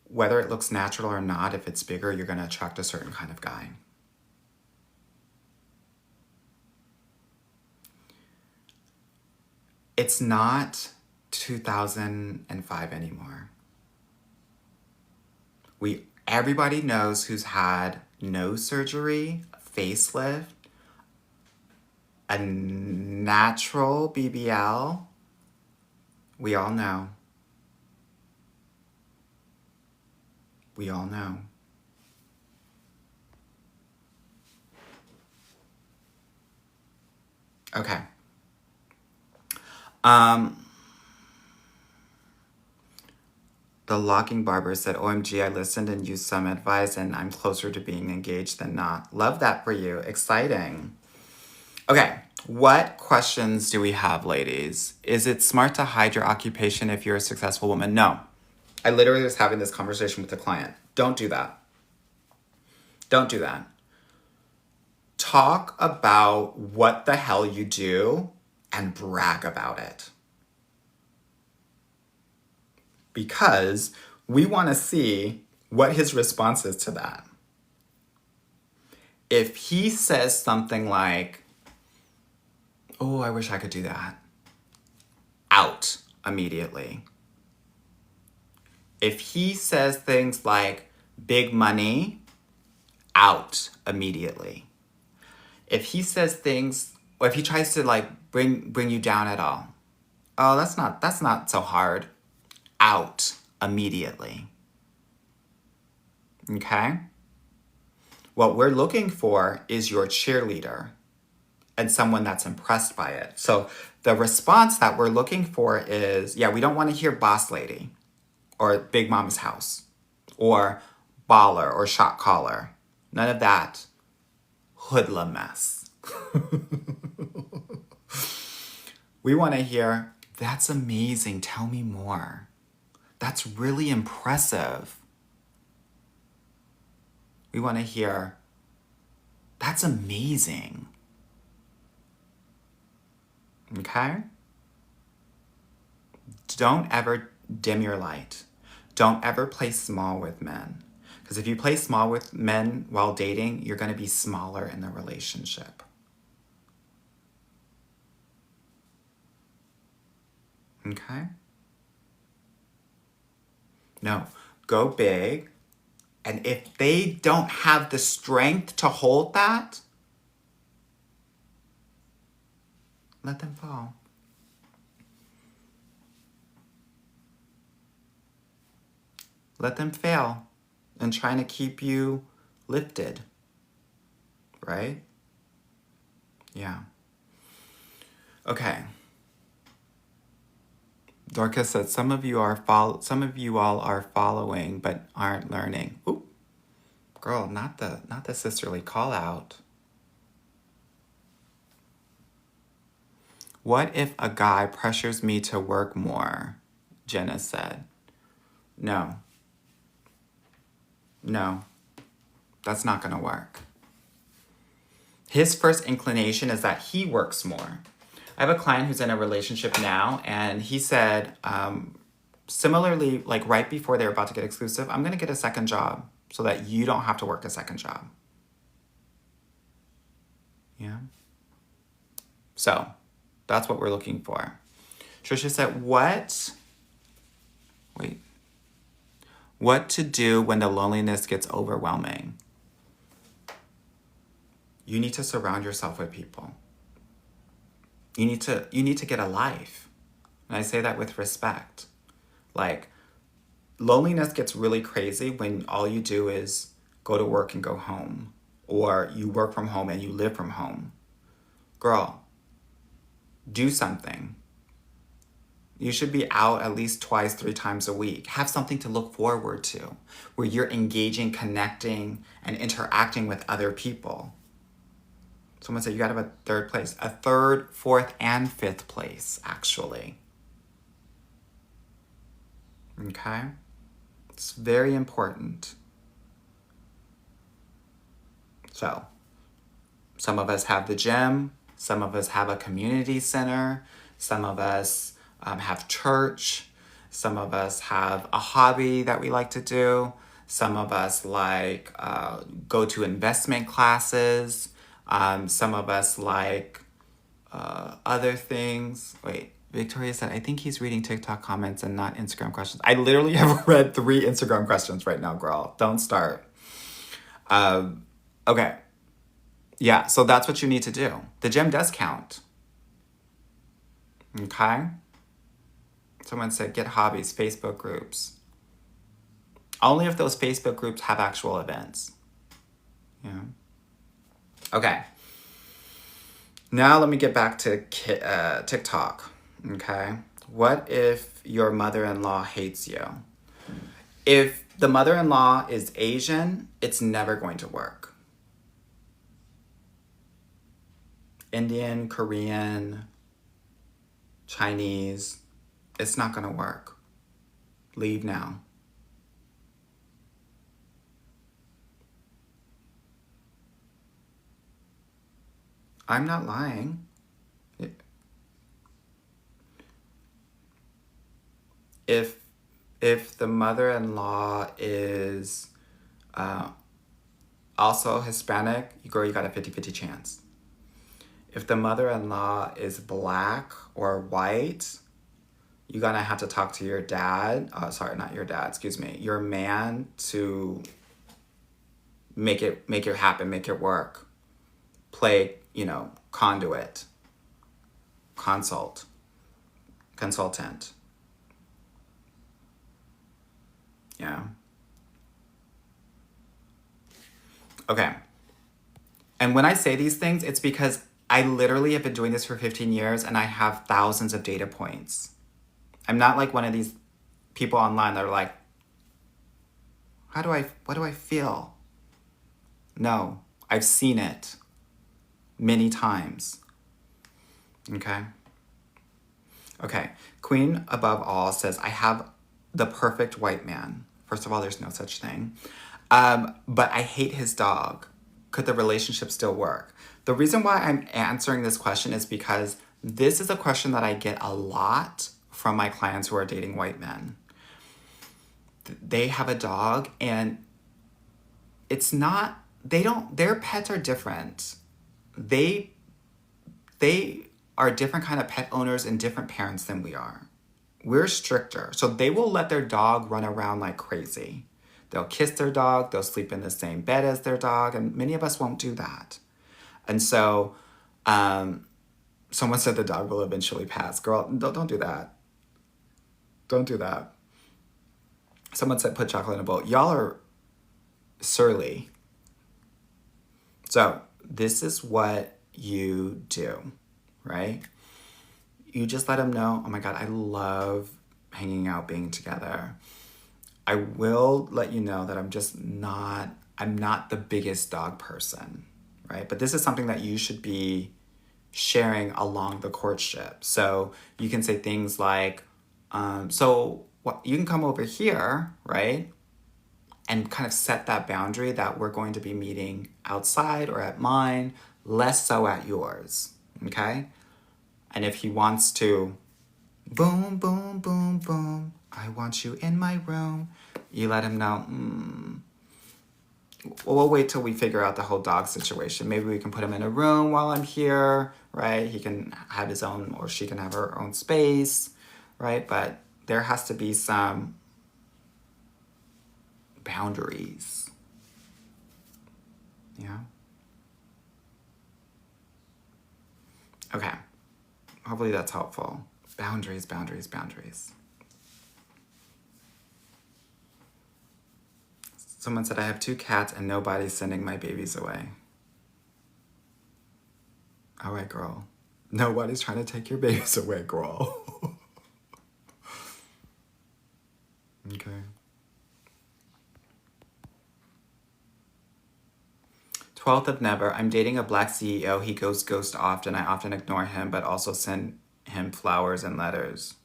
whether it looks natural or not, if it's bigger, you're going to attract a certain kind of guy. It's not 2005 anymore. Everybody knows who's had nose surgery, facelift, a natural BBL. We all know. We all know. Okay. The Locking Barber said, OMG, I listened and used some advice and I'm closer to being engaged than not. Love that for you. Exciting. Okay. What questions do we have, ladies? Is it smart to hide your occupation if you're a successful woman? No. I literally was having this conversation with a client. Don't do that. Don't do that. Talk about what the hell you do and brag about it. Because we want to see what his response is to that. If he says something like, oh, I wish I could do that, out immediately. If he says things like big money, out immediately. If he says things, or if he tries to like bring you down at all, oh, that's not so hard, out immediately. Okay? What we're looking for is your cheerleader and someone that's impressed by it. So the response that we're looking for is, yeah, we don't want to hear boss lady or big mama's house or baller or shot caller. None of that hoodlum mess. We want to hear, that's amazing, tell me more. That's really impressive. We want to hear, that's amazing. Okay? Don't ever dim your light. Don't ever play small with men. Because if you play small with men while dating, you're going to be smaller in the relationship. Okay? No, go big. And if they don't have the strength to hold that, let them fall. Let them fail in trying to keep you lifted. Right? Yeah. Okay. Dorcas said some of you all are following but aren't learning. Ooh, girl, not the sisterly call out. What if a guy pressures me to work more? Jenna said. No, that's not gonna work. His first inclination is that he works more. I have a client who's in a relationship now, and he said, similarly, like right before they're about to get exclusive, I'm gonna get a second job so that you don't have to work a second job. Yeah. So that's what we're looking for. Trisha said, what to do when the loneliness gets overwhelming? You need to surround yourself with people. You need to get a life. And I say that with respect. Like, loneliness gets really crazy when all you do is go to work and go home. Or you work from home and you live from home. Girl, do something. You should be out at least 2, 3 times a week. Have something to look forward to where you're engaging, connecting, and interacting with other people. Someone said you gotta have a third place. A third, fourth, and fifth place, actually. Okay? It's very important. So, some of us have the gym. Some of us have a community center. Some of us have church. Some of us have a hobby that we like to do. Some of us like go to investment classes. Some of us like other things. Wait, Victoria said, I think he's reading TikTok comments and not Instagram questions. I literally have read 3 Instagram questions right now, girl. Don't start. Okay. Yeah, so that's what you need to do. The gym does count. Okay? Someone said, get hobbies, Facebook groups. Only if those Facebook groups have actual events. Yeah. Okay. Now let me get back to TikTok. Okay? What if your mother-in-law hates you? If the mother-in-law is Asian, it's never going to work. Indian, Korean, Chinese, it's not going to work. Leave now. I'm not lying. If the mother-in-law is also Hispanic, girl, you got a 50-50 chance. If the mother-in-law is black or white, you're gonna have to talk to your dad. Sorry, not your dad, excuse me. Your man to make it happen, make it work. Play, conduit, consultant. Yeah. Okay. And when I say these things, it's because I literally have been doing this for 15 years and I have thousands of data points. I'm not like one of these people online that are like, what do I feel? No, I've seen it many times. Okay. Okay. Queen above all says, I have the perfect white man. First of all, there's no such thing. But I hate his dog. Could the relationship still work? The reason why I'm answering this question is because this is a question that I get a lot from my clients who are dating white men. They have a dog and it's not, their pets are different. They are different kind of pet owners and different parents than we are. We're stricter. So they will let their dog run around like crazy. They'll kiss their dog, they'll sleep in the same bed as their dog, and many of us won't do that. And so someone said the dog will eventually pass. Girl, don't do that. Don't do that. Someone said put chocolate in a bowl. Y'all are surly. So this is what you do, right? You just let them know, oh my God, I love hanging out, being together. I will let you know that I'm not the biggest dog person, right? But this is something that you should be sharing along the courtship. So you can say things like, you can come over here, right? And kind of set that boundary that we're going to be meeting outside or at mine, less so at yours, okay? And if he wants to, boom, boom, boom, boom, I want you in my room, you let him know, we'll wait till we figure out the whole dog situation. Maybe we can put him in a room while I'm here, right? He can have his own, or she can have her own space, right? But there has to be some boundaries. Yeah. Okay. Hopefully that's helpful. Boundaries, boundaries, boundaries. Someone said, I have 2 cats and nobody's sending my babies away. All right, girl. Nobody's trying to take your babies away, girl. Okay. 12th of never. I'm dating a black CEO. He goes ghost often. I often ignore him, but also send him flowers and letters.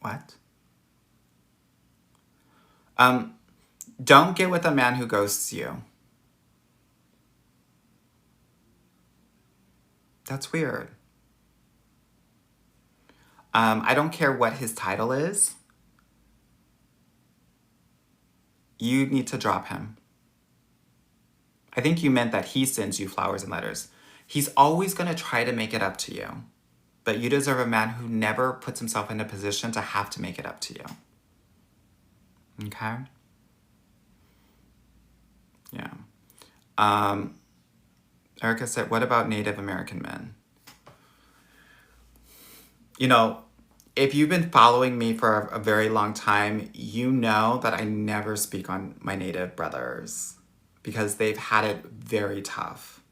What? Don't get with a man who ghosts you. That's weird. I don't care what his title is. You need to drop him. I think you meant that he sends you flowers and letters. He's always going to try to make it up to you. But you deserve a man who never puts himself in a position to have to make it up to you. Okay? Yeah. Erica said, what about Native American men? If you've been following me for a very long time, you know that I never speak on my Native brothers because they've had it very tough.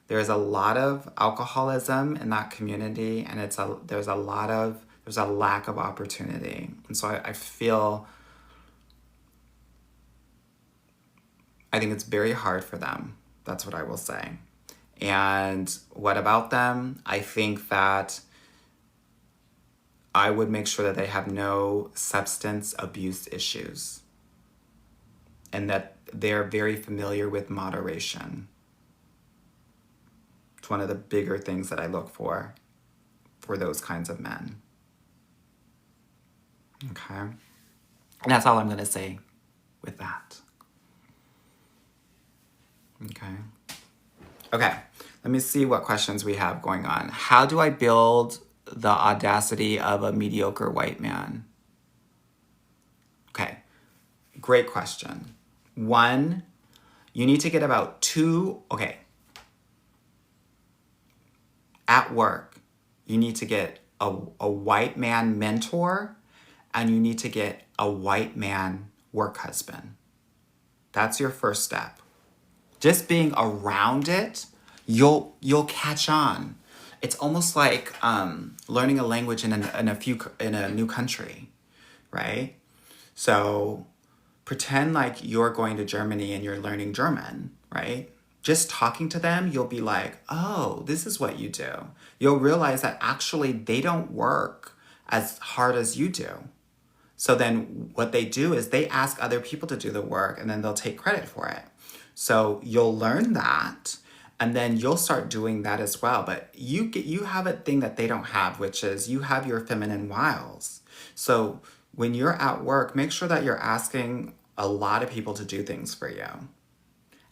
There's a lot of alcoholism in that community, and there's a lack of opportunity. And so I think it's very hard for them. That's what I will say. And what about them? I think that I would make sure that they have no substance abuse issues. and that they're very familiar with moderation. It's one of the bigger things that I look for those kinds of men. Okay? And that's all I'm going to say with that. Okay? Okay, let me see what questions we have going on. How do I build the audacity of a mediocre white man? Okay, great question. One, you need to get about two, okay. At work, you need to get a white man mentor, and you need to get a white man work husband. That's your first step. Just being around it, you'll catch on. It's almost like learning a language in a new country, right? So pretend like you're going to Germany and you're learning German, right? Just talking to them, you'll be like, oh, this is what you do. You'll realize that actually they don't work as hard as you do. So then what they do is they ask other people to do the work and then they'll take credit for it. So you'll learn that and then you'll start doing that as well. But you have a thing that they don't have, which is you have your feminine wiles. So when you're at work, make sure that you're asking a lot of people to do things for you.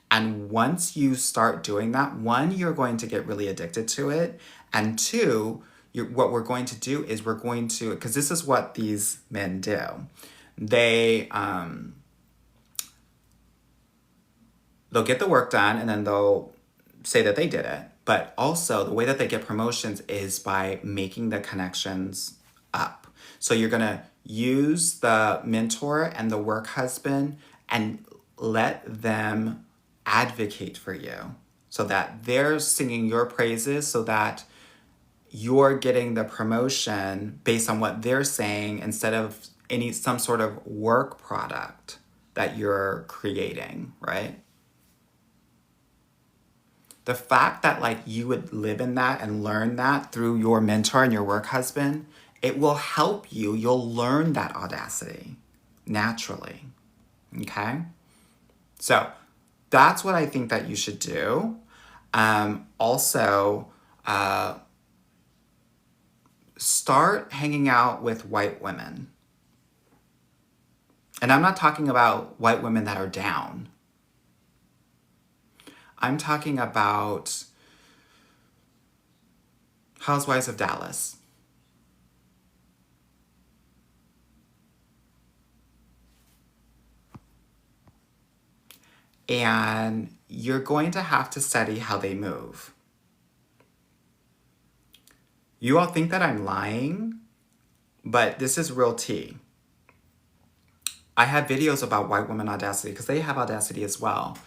And once you start doing that, one, you're going to get really addicted to it. And two, what we're going to do is we're going to, because this is what these men do. They'll get the work done and then they'll say that they did it. But also the way that they get promotions is by making the connections up. So you're going to use the mentor and the work husband and let them advocate for you so that they're singing your praises so that you're getting the promotion based on what they're saying instead of some sort of work product that you're creating, right? The fact that like you would live in that and learn that through your mentor and your work husband, it will help you. You'll learn that audacity naturally, okay? So that's what I think that you should do. Also, start hanging out with white women. And I'm not talking about white women that are down. I'm talking about Housewives of Dallas. And you're going to have to study how they move. You all think that I'm lying, but this is real tea. I have videos about white women audacity because they have audacity as well.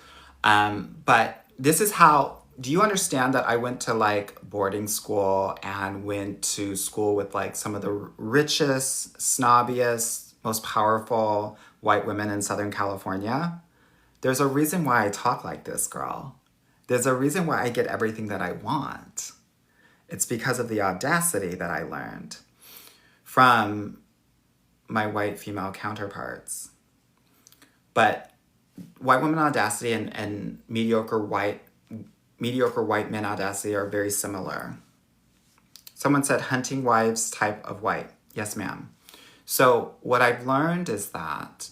But this is how, do you understand that I went to like boarding school and went to school with like some of the richest, snobbiest, most powerful white women in Southern California? There's a reason why I talk like this, girl. There's a reason why I get everything that I want. It's because of the audacity that I learned from my white female counterparts. But white women audacity and mediocre white men audacity are very similar. Someone said hunting wives type of white. Yes, ma'am. So what I've learned is that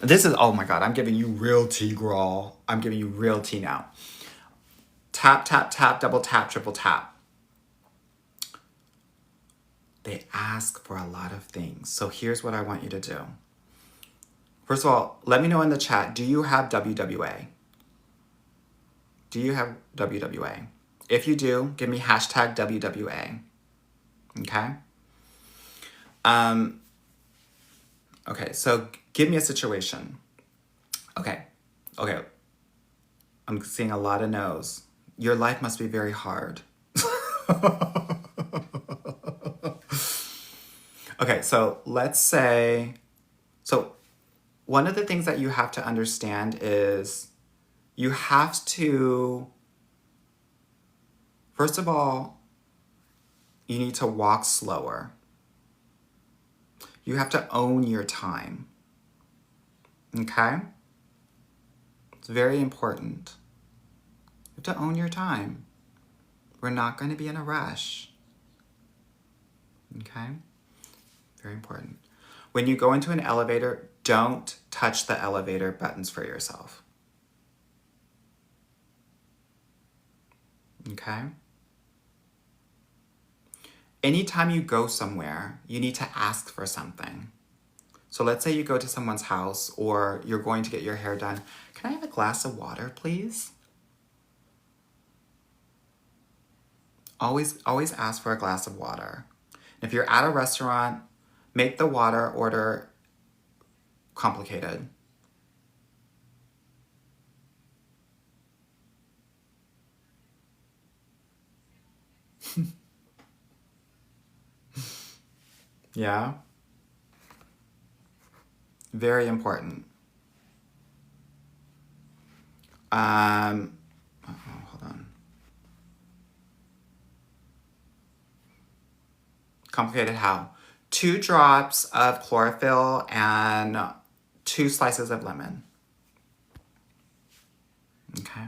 this is, oh my God, I'm giving you real tea, girl. I'm giving you real tea now. Tap, tap, tap, double tap, triple tap. They ask for a lot of things. So here's what I want you to do. First of all, let me know in the chat, do you have WWA? Do you have WWA? If you do, give me hashtag WWA. Okay? Okay, so give me a situation. Okay. I'm seeing a lot of no's. Your life must be very hard. Okay, so let's say, so one of the things that you have to understand is you have to, first of all, you need to walk slower. You have to own your time. Okay? It's very important. You have to own your time. We're not going to be in a rush. Okay? Very important. When you go into an elevator, don't touch the elevator buttons for yourself. Okay? Anytime you go somewhere, you need to ask for something. So let's say you go to someone's house or you're going to get your hair done. Can I have a glass of water, please? Always ask for a glass of water. If you're at a restaurant, make the water order complicated. Yeah? Very important. Hold on. Complicated how? 2 drops of chlorophyll and 2 slices of lemon. Okay?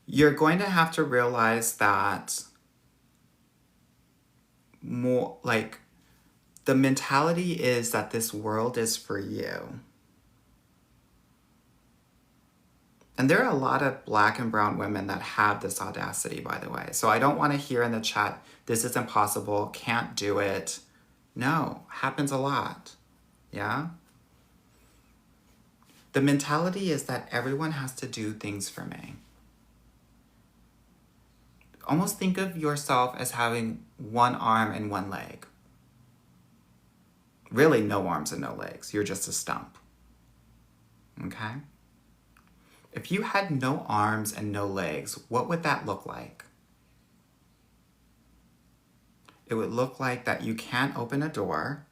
You're going to have to realize that more like the mentality is that this world is for you. And there are a lot of Black and brown women that have this audacity, by the way. So I don't want to hear in the chat, this is impossible, can't do it. No, happens a lot. Yeah? The mentality is that everyone has to do things for me. Almost think of yourself as having 1 arm and 1 leg. Really, no arms and no legs. You're just a stump. Okay? If you had no arms and no legs, what would that look like? It would look like that you can't open a door,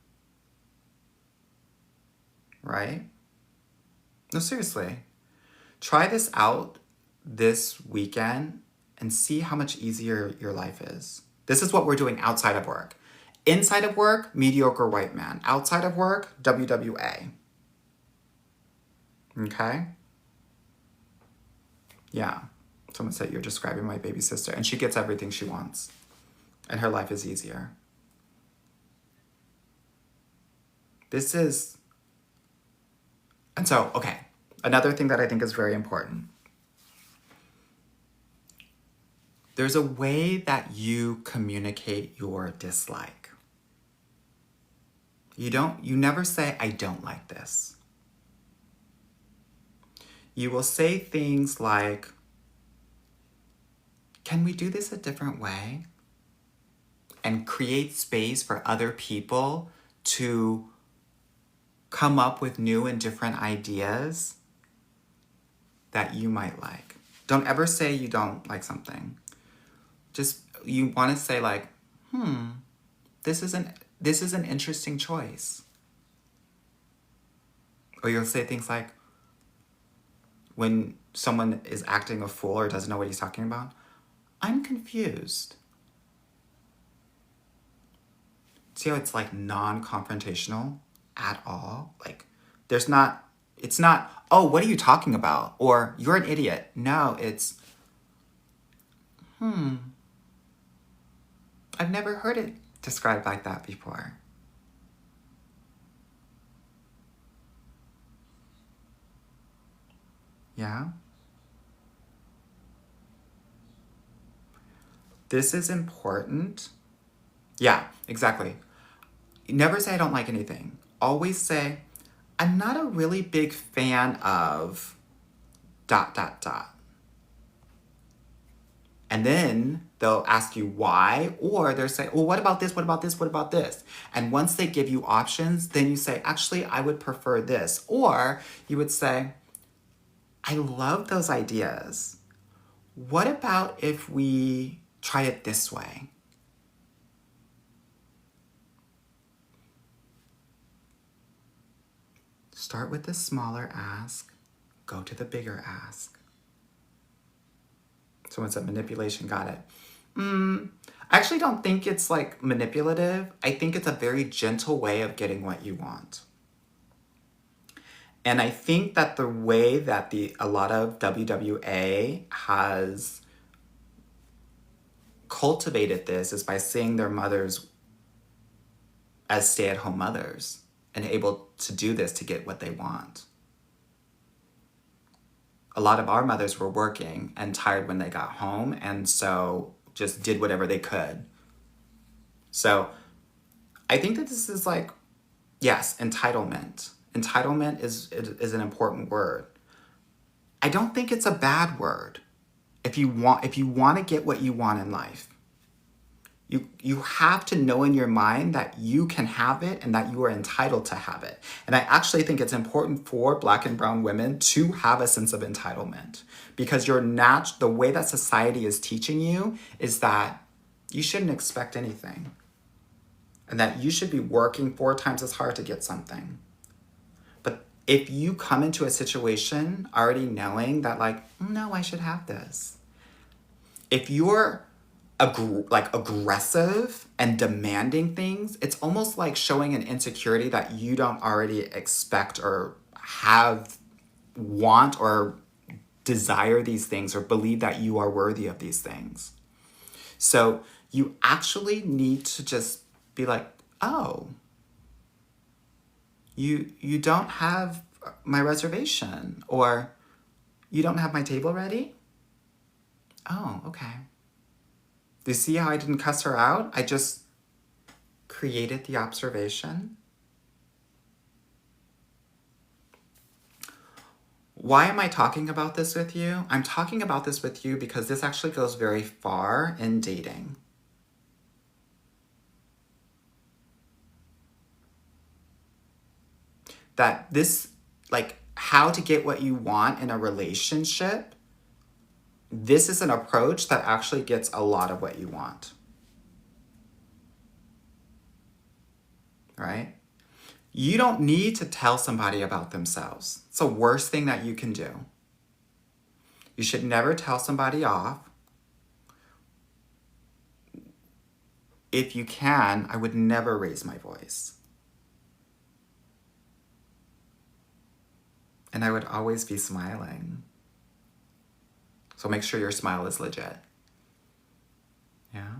right? No, seriously. Try this out this weekend and see how much easier your life is. This is what we're doing outside of work. Inside of work, mediocre white man. Outside of work, WWA. Okay? Yeah. Someone said you're describing my baby sister, and she gets everything she wants. And her life is easier. And so, okay. Another thing that I think is very important. There's a way that you communicate your dislike. You never say, I don't like this. You will say things like, can we do this a different way? And create space for other people to come up with new and different ideas that you might like. Don't ever say you don't like something. Just, you want to say like, this is an interesting choice. Or you'll say things like, when someone is acting a fool or doesn't know what he's talking about, I'm confused. See how it's like non-confrontational at all? Like, it's not, oh, what are you talking about? Or you're an idiot. No, it's, I've never heard it described like that before. Yeah? This is important. Yeah, exactly. Never say I don't like anything. Always say, I'm not a really big fan of ... And then they'll ask you why, or they'll say, well, what about this? What about this? What about this? And once they give you options, then you say, actually, I would prefer this. Or you would say, I love those ideas. What about if we try it this way? Start with the smaller ask, go to the bigger ask. Someone said manipulation, got it. I actually don't think it's like manipulative. I think it's a very gentle way of getting what you want. And I think that the way that a lot of WWA has cultivated this is by seeing their mothers as stay-at-home mothers and able to do this to get what they want. A lot of our mothers were working and tired when they got home, and so just did whatever they could. So I think that this is like, yes, entitlement. Entitlement is an important word. I don't think it's a bad word. If you want to get what you want in life, you have to know in your mind that you can have it and that you are entitled to have it. And I actually think it's important for Black and brown women to have a sense of entitlement, because the way that society is teaching you is that you shouldn't expect anything and that you should be working 4 times as hard to get something. But if you come into a situation already knowing that, like, no, I should have this. If you're aggressive and demanding things, it's almost like showing an insecurity that you don't already expect or want or desire these things or believe that you are worthy of these things. So you actually need to just be like, oh, you don't have my reservation, or you don't have my table ready? Oh, okay. Do you see how I didn't cuss her out? I just created the observation. Why am I talking about this with you? I'm talking about this with you because this actually goes very far in dating. That this, like, how to get what you want in a relationship, this is an approach that actually gets a lot of what you want. Right? You don't need to tell somebody about themselves. It's the worst thing that you can do. You should never tell somebody off. If you can, I would never raise my voice. And I would always be smiling. So make sure your smile is legit. Yeah?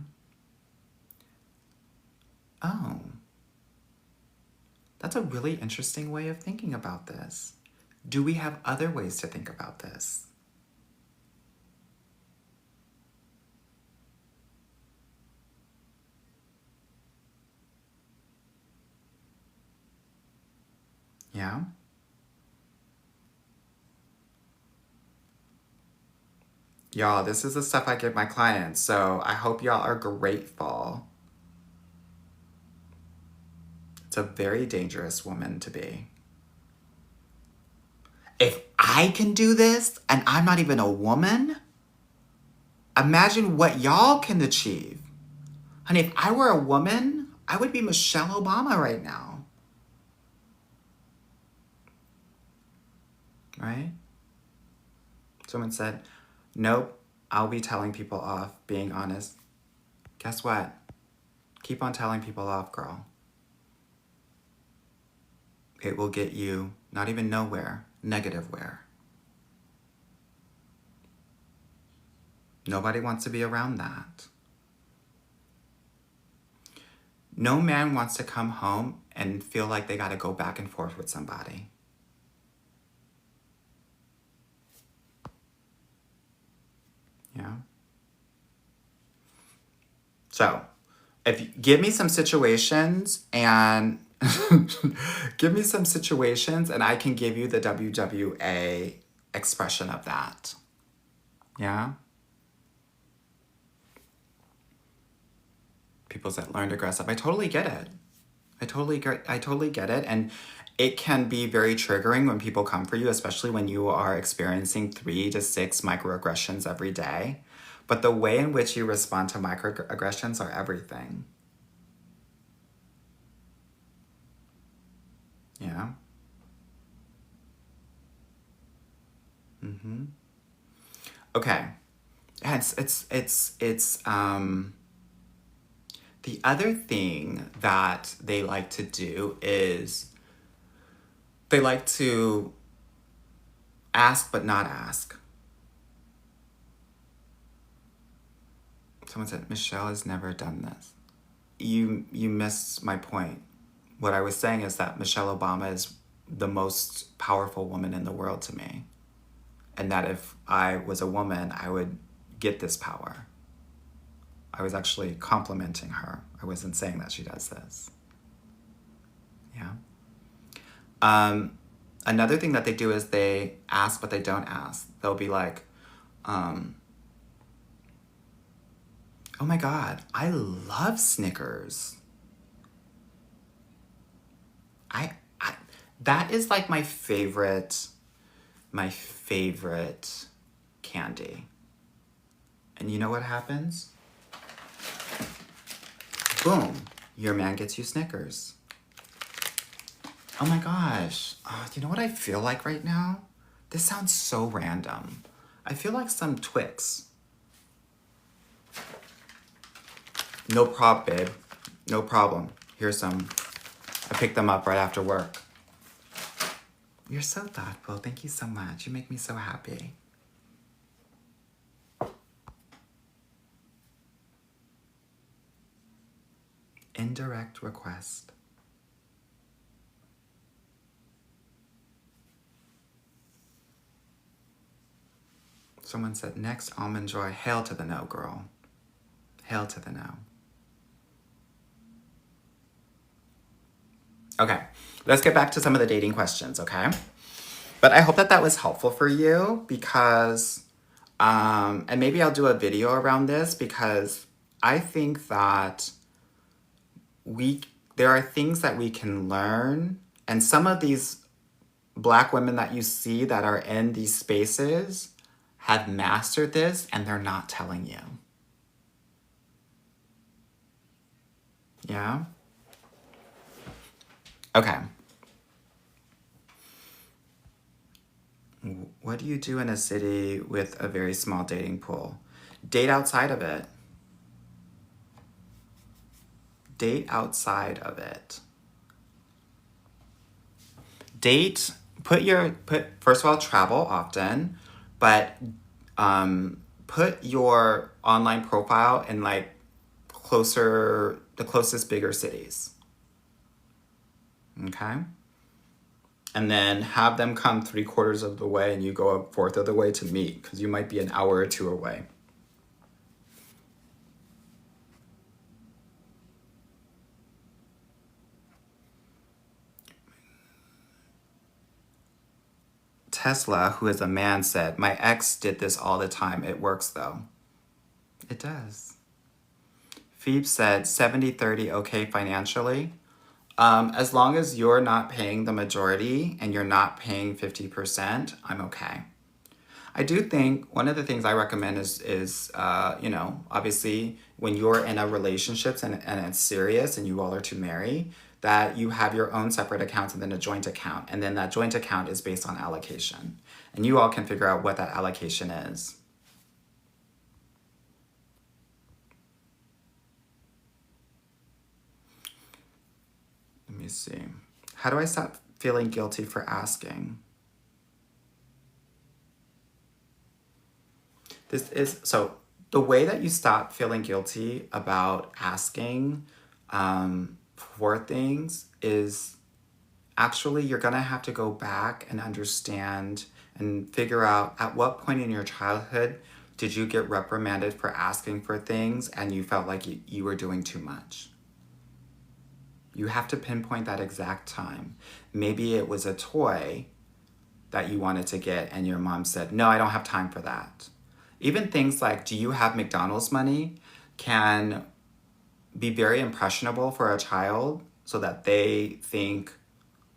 Oh. That's a really interesting way of thinking about this. Do we have other ways to think about this? Yeah? Y'all, this is the stuff I give my clients, so I hope y'all are grateful. It's a very dangerous woman to be. If I can do this and I'm not even a woman, imagine what y'all can achieve. Honey, if I were a woman, I would be Michelle Obama right now. Right? Someone said, nope, I'll be telling people off, being honest. Guess what? Keep on telling people off, girl. It will get you not even nowhere, negative where. Nobody wants to be around that. No man wants to come home and feel like they got to go back and forth with somebody. Yeah. So, give me some situations and give me some situations and I can give you the WWA expression of that. Yeah? People that learned aggressive. I totally get it. I totally get it. And it can be very triggering when people come for you, especially when you are experiencing 3 to 6 microaggressions every day. But the way in which you respond to microaggressions are everything. Yeah. Mm-hmm. Okay. It's the other thing that they like to do is they like to Ask but not ask. Someone said, Michelle has never done this. You missed my point. What I was saying is that Michelle Obama is the most powerful woman in the world to me. And that if I was a woman, I would get this power. I was actually complimenting her. I wasn't saying that she does this. Yeah. Another thing that they do is they ask, but they don't ask. They'll be like, oh my God, I love Snickers. That is like my favorite candy. And you know what happens? Boom, your man gets you Snickers. Oh my gosh. You know what I feel like right now? This sounds so random. I feel like some Twix. No prob, babe. No problem. Here's some. I picked them up right after work. You're so thoughtful. Thank you so much. You make me so happy. Indirect request. Someone said, next Almond Joy. Hail to the no, girl. Hail to the no. Okay, let's get back to some of the dating questions, okay? But I hope that that was helpful for you because, and maybe I'll do a video around this because I think that there are things that we can learn, and some of these Black women that you see that are in these spaces have mastered this and they're not telling you. Yeah? Okay. What do you do in a city with a very small dating pool? Date outside of it. Date outside of it. Date, first of all, travel often, but put your online profile in like the closest bigger cities. Okay? And then have them come 3/4 of the way and you go 1/4 of the way to meet because you might be an hour or two away. Tesla, who is a man, said, my ex did this all the time. It works though. It does. Phoebe said 70-30 okay financially. As long as you're not paying the majority and you're not paying 50%, I'm okay. I do think one of the things I recommend is obviously when you're in a relationship and it's serious and you all are to marry, that you have your own separate accounts and then a joint account. And then that joint account is based on allocation. And you all can figure out what that allocation is. Let me see. How do I stop feeling guilty for asking? So the way that you stop feeling guilty about asking for things is actually you're gonna have to go back and understand and figure out at what point in your childhood did you get reprimanded for asking for things and you felt like you were doing too much. You have to pinpoint that exact time. Maybe it was a toy that you wanted to get and your mom said, no, I don't have time for that. Even things like, do you have McDonald's money, can be very impressionable for a child so that they think,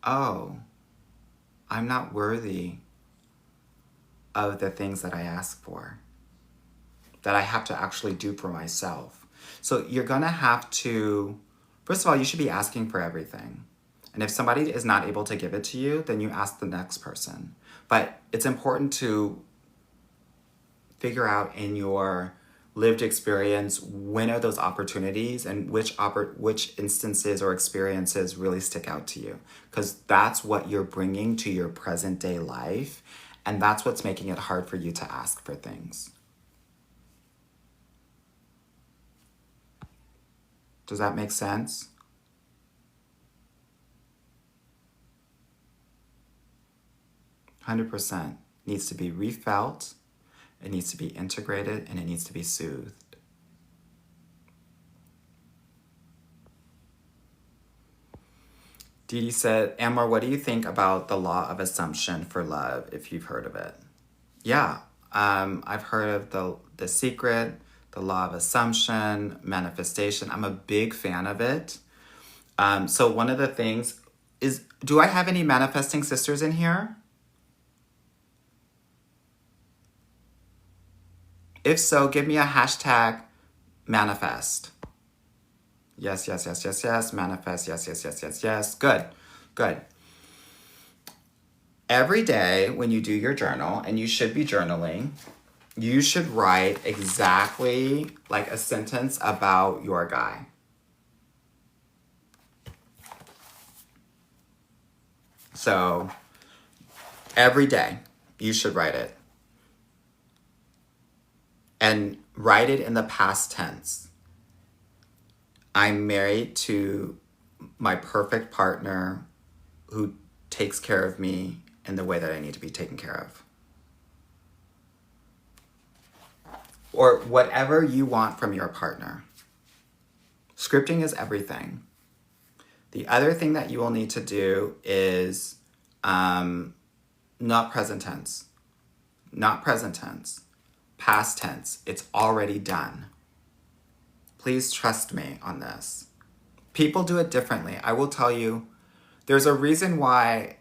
oh, I'm not worthy of the things that I ask for, that I have to actually do for myself. So you're gonna have to, first of all, you should be asking for everything. And if somebody is not able to give it to you, then you ask the next person. But it's important to figure out in your lived experience, when are those opportunities and which instances or experiences really stick out to you? Because that's what you're bringing to your present day life. And that's what's making it hard for you to ask for things. Does that make sense? %. Needs to be refelt, it needs to be integrated, and it needs to be soothed. Dee Dee said, Amor, what do you think about the law of assumption for love, if you've heard of it? Yeah, I've heard of the secret, the law of assumption, manifestation. I'm a big fan of it. So one of the things is, do I have any manifesting sisters in here? If so, give me a hashtag manifest. Yes, yes, yes, yes, yes. Manifest, yes, yes, yes, yes, yes. Good, good. Every day when you do your journal, and you should be journaling, you should write exactly like a sentence about your guy. So every day you should write it. And write it in the past tense. I'm married to my perfect partner who takes care of me in the way that I need to be taken care of. Or whatever you want from your partner. Scripting is everything. The other thing that you will need to do is not present tense. Not present tense. Past tense. It's already done. Please trust me on this. People do it differently. I will tell you, there's a reason why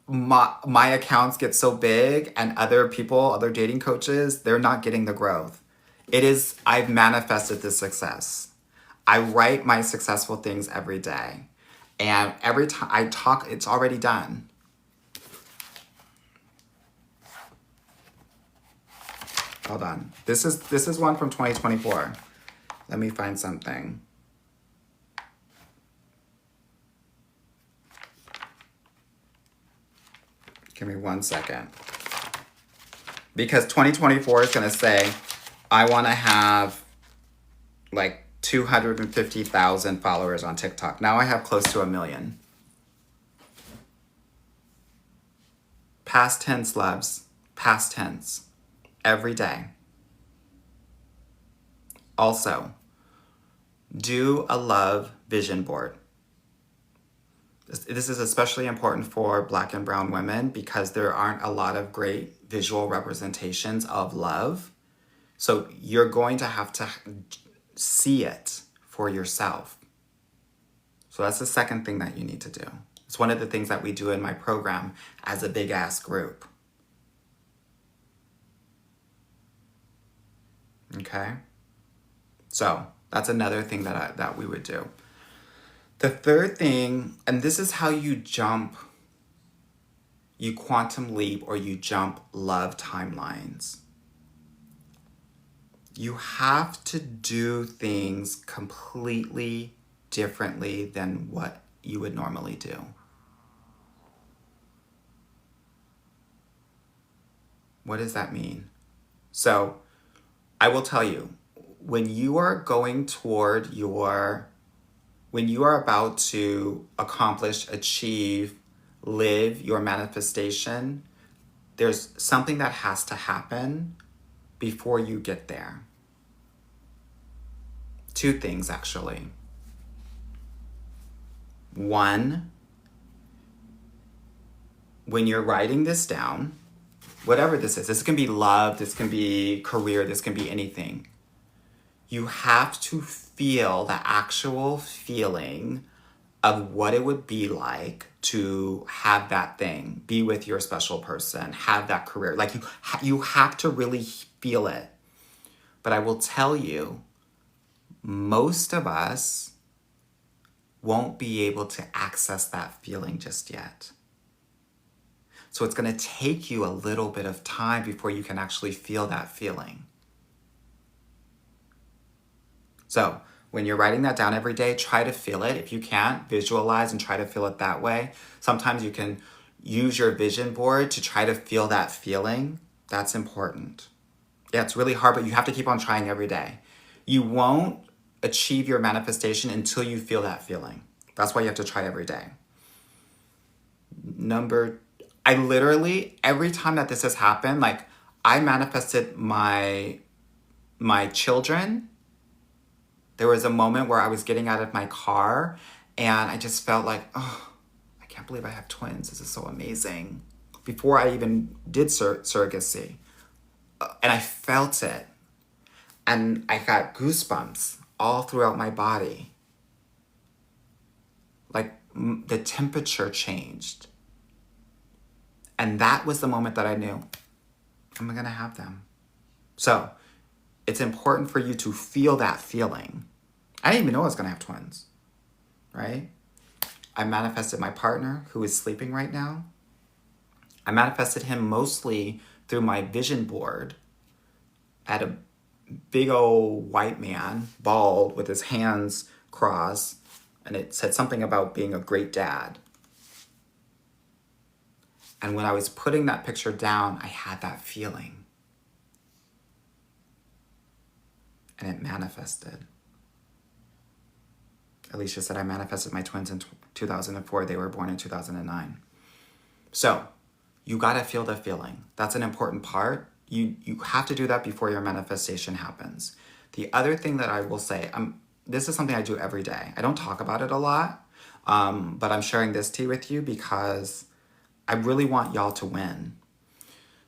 my accounts get so big and other people, other dating coaches, they're not getting the growth. I've manifested this success. I write my successful things every day. And every time I talk, it's already done. Hold on. This is one from 2024. Let me find something. Give me 1 second. Because 2024 is going to say, I want to have like 250,000 followers on TikTok. Now I have close to 1 million. Past tense, loves. Past tense. Every day. Also, do a love vision board. This is especially important for Black and brown women because there aren't a lot of great visual representations of love. So you're going to have to see it for yourself. So that's the second thing that you need to do. It's one of the things that we do in my program as a big ass group. Okay? So that's another thing that we would do. The third thing, and this is how you quantum leap or you jump love timelines. You have to do things completely differently than what you would normally do. What does that mean? So I will tell you, when you are going toward when you are about to accomplish, achieve, live your manifestation, there's something that has to happen before you get there. 2 things, actually. 1, when you're writing this down, whatever this can be love, this can be career, this can be anything. You have to feel the actual feeling of what it would be like to have that thing, be with your special person, have that career. Like you have to really feel it. But I will tell you, most of us won't be able to access that feeling just yet. So it's going to take you a little bit of time before you can actually feel that feeling. So when you're writing that down every day, try to feel it. If you can't, visualize and try to feel it that way. Sometimes you can use your vision board to try to feel that feeling, that's important. Yeah, it's really hard, but you have to keep on trying every day. You won't achieve your manifestation until you feel that feeling. That's why you have to try every day. I literally, every time that this has happened, like I manifested my children. There was a moment where I was getting out of my car and I just felt like, oh, I can't believe I have twins. This is so amazing. Before I even did surrogacy. And I felt it. And I got goosebumps all throughout my body. Like the temperature changed. And that was the moment that I knew, I'm going to have them. So it's important for you to feel that feeling. I didn't even know I was going to have twins, right? I manifested my partner who is sleeping right now. I manifested him mostly through my vision board at a big old white man, bald, with his hands crossed. And it said something about being a great dad. And when I was putting that picture down, I had that feeling. And it manifested. Alicia said I manifested my twins in 2004. They were born in 2009. So you got to feel the feeling. That's an important part. You have to do that before your manifestation happens. The other thing that I will say, this is something I do every day. I don't talk about it a lot, but I'm sharing this tea with you because I really want y'all to win.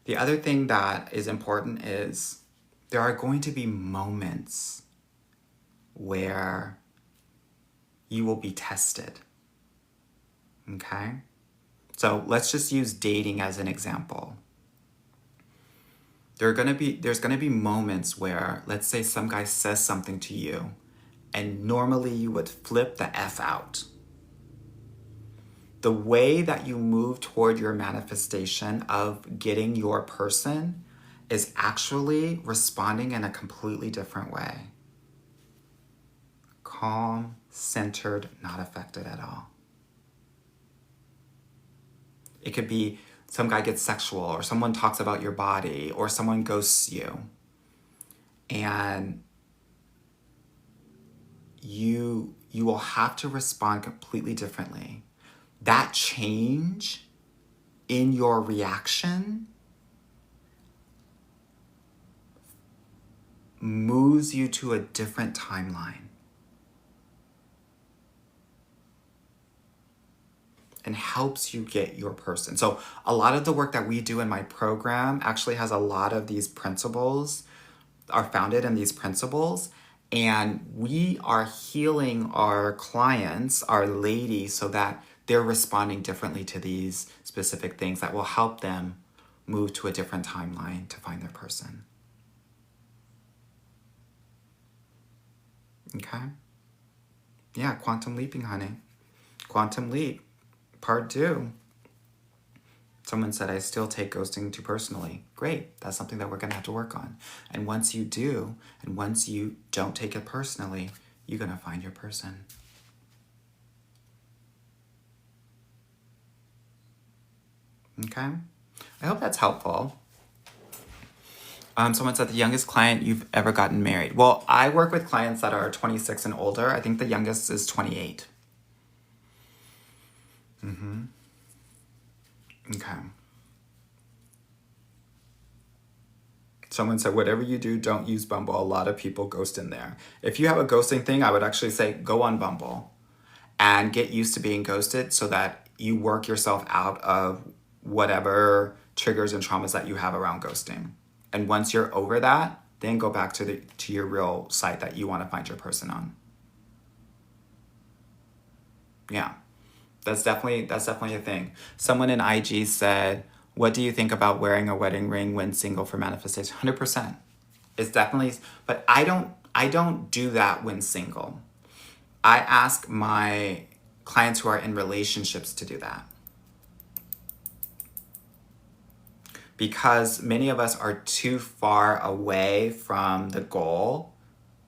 The other thing that is important is there are going to be moments where you will be tested. Okay? So let's just use dating as an example. There's gonna be moments where, let's say some guy says something to you, and normally you would flip the F out. The way that you move toward your manifestation of getting your person is actually responding in a completely different way. Calm, centered, not affected at all. It could be some guy gets sexual, or someone talks about your body, or someone ghosts you. And you will have to respond completely differently. That change in your reaction moves you to a different timeline and helps you get your person. So a lot of the work that we do in my program actually has a lot of these principles, are founded in these principles. And we are healing our clients, our ladies, so that they're responding differently to these specific things that will help them move to a different timeline to find their person. Okay? Yeah, quantum leaping, honey. Quantum leap, part 2. Someone said, I still take ghosting too personally. Great, that's something that we're gonna have to work on. And once you do, and once you don't take it personally, you're gonna find your person. Okay? I hope that's helpful. Someone said the youngest client you've ever gotten married. Well, I work with clients that are 26 and older. I think the youngest is 28. Okay. Someone said, whatever you do, don't use Bumble. A lot of people ghost in there. If you have a ghosting thing, I would actually say go on Bumble and get used to being ghosted so that you work yourself out of whatever triggers and traumas that you have around ghosting. And once you're over that, then go back to your real site that you want to find your person on. Yeah, that's definitely a thing. Someone in IG said, what do you think about wearing a wedding ring when single for manifestation? 100%. It's definitely, but I don't do that when single. I ask my clients who are in relationships to do that. Because many of us are too far away from the goal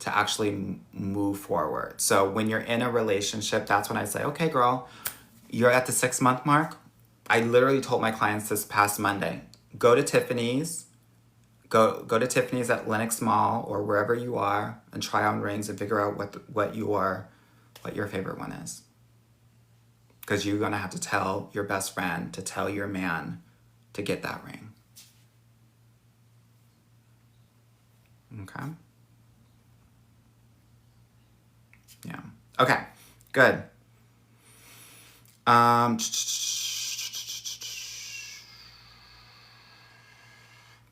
to actually move forward. So when you're in a relationship, that's when I say, okay, girl, you're at the 6-month mark. I literally told my clients this past Monday, go to Tiffany's, go to Tiffany's at Lenox Mall or wherever you are and try on rings and figure out what your favorite one is. Because you're going to have to tell your best friend to tell your man to get that ring. Okay? Yeah. Okay, good.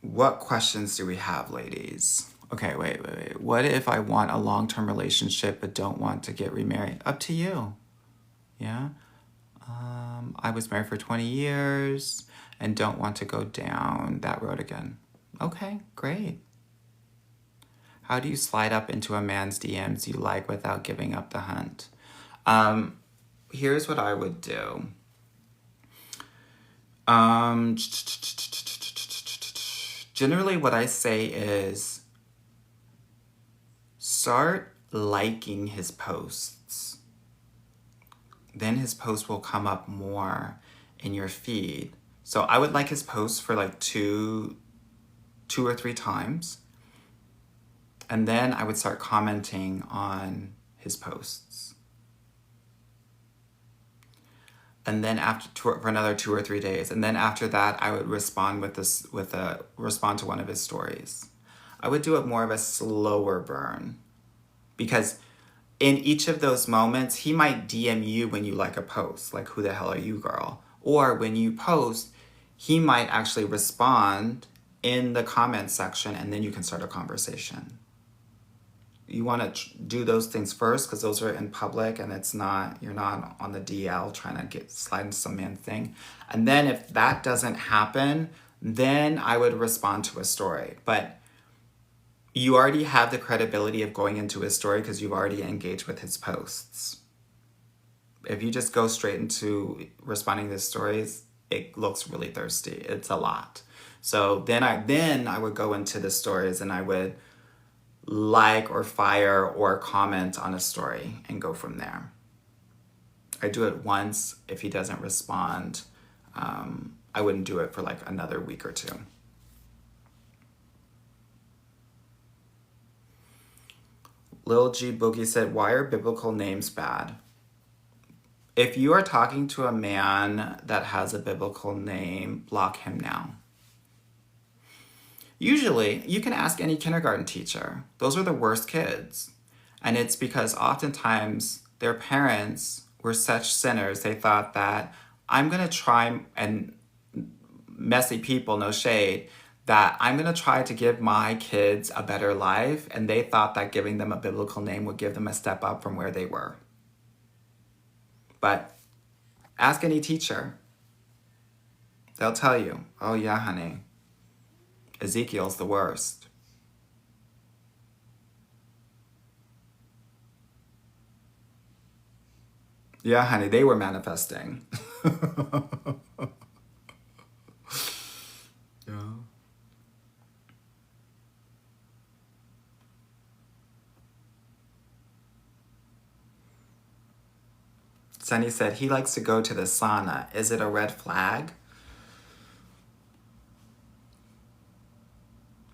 What questions do we have, ladies? Okay, wait. What if I want a long-term relationship but don't want to get remarried? Up to you. Yeah? I was married for 20 years and don't want to go down that road again. Okay, great. How do you slide up into a man's DMs you like without giving up the hunt? Here's what I would do. Generally what I say is start liking his posts. Then his post will come up more in your feed. So I would like his posts for like two or three times. And then I would start commenting on his posts. And then for another 2 or 3 days. And then after that, I would respond respond to one of his stories. I would do it more of a slower burn. Because in each of those moments, he might DM you when you like a post, like, who the hell are you, girl? Or when you post, he might actually respond in the comment section, and then you can start a conversation. You want to do those things first because those are in public and you're not on the DL trying to slide into some man's thing. And then if that doesn't happen, then I would respond to a story. But you already have the credibility of going into his story because you've already engaged with his posts. If you just go straight into responding to his stories, it looks really thirsty. It's a lot. So then I would go into the stories and I would like or fire or comment on a story and go from there. I do it once. If he doesn't respond, I wouldn't do it for like another week or two. Lil G Boogie said, why are biblical names bad? If you are talking to a man that has a biblical name, block him now. Usually, you can ask any kindergarten teacher. Those are the worst kids. And it's because oftentimes their parents were such sinners, they thought that I'm going to try, and messy people, no shade, that I'm going to try to give my kids a better life, and they thought that giving them a biblical name would give them a step up from where they were. But ask any teacher. They'll tell you, oh yeah, honey, Ezekiel's the worst. Yeah, honey, they were manifesting. Yeah. Sunny said he likes to go to the sauna. Is it a red flag?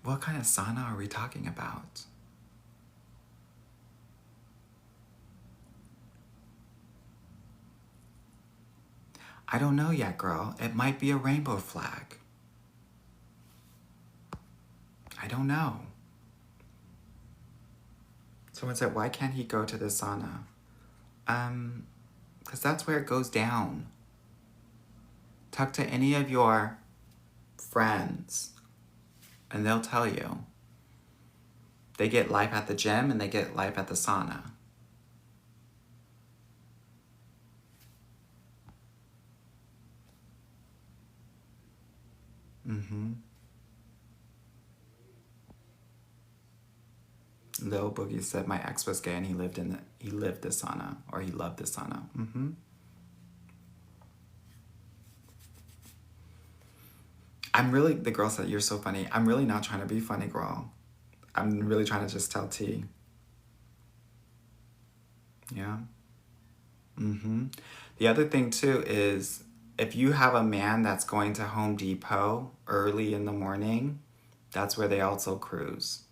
What kind of sauna are we talking about? I don't know yet, girl. It might be a rainbow flag. I don't know. Someone said, why can't he go to the sauna? Because that's where it goes down. Talk to any of your friends and they'll tell you. They get life at the gym and they get life at the sauna. Lil Boogie said my ex was gay and he lived the sauna, or he loved the sauna. The girl said, you're so funny. I'm really not trying to be funny, girl. I'm really trying to just tell tea. Yeah. The other thing too is if you have a man that's going to Home Depot early in the morning, that's where they also cruise.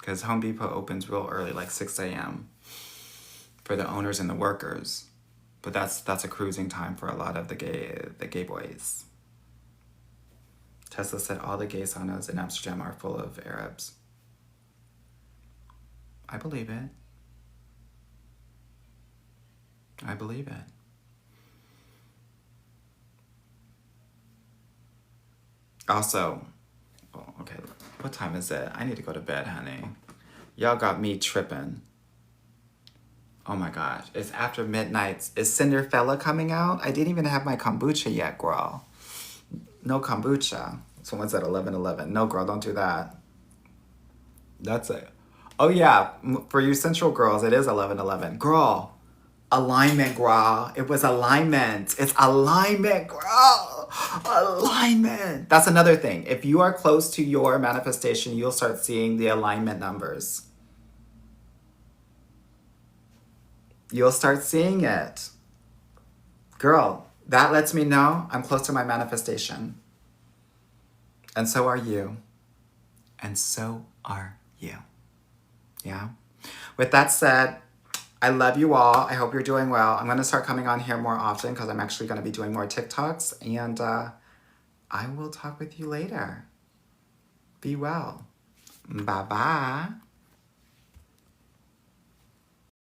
Because Home Depot opens real early, like 6 a.m. for the owners and the workers. But that's a cruising time for a lot of the gay boys. Tesla said all the gay saunas in Amsterdam are full of Arabs. I believe it. I believe it. Also, oh, okay, what time is it? I need to go to bed, honey. Y'all got me tripping. Oh my gosh, it's after midnight. Is Cinderfella coming out? I didn't even have my kombucha yet, girl. No kombucha. Someone said 11:11. No, girl, don't do that. That's it. Oh yeah, for you Central girls, it is 11:11. Girl, alignment, girl. It was alignment. It's alignment, girl. Alignment. That's another thing. If you are close to your manifestation, you'll start seeing the alignment numbers. You'll start seeing it. Girl, that lets me know I'm close to my manifestation. And so are you. And so are you. Yeah? With that said, I love you all. I hope you're doing well. I'm going to start coming on here more often because I'm actually going to be doing more TikToks. And I will talk with you later. Be well. Bye-bye.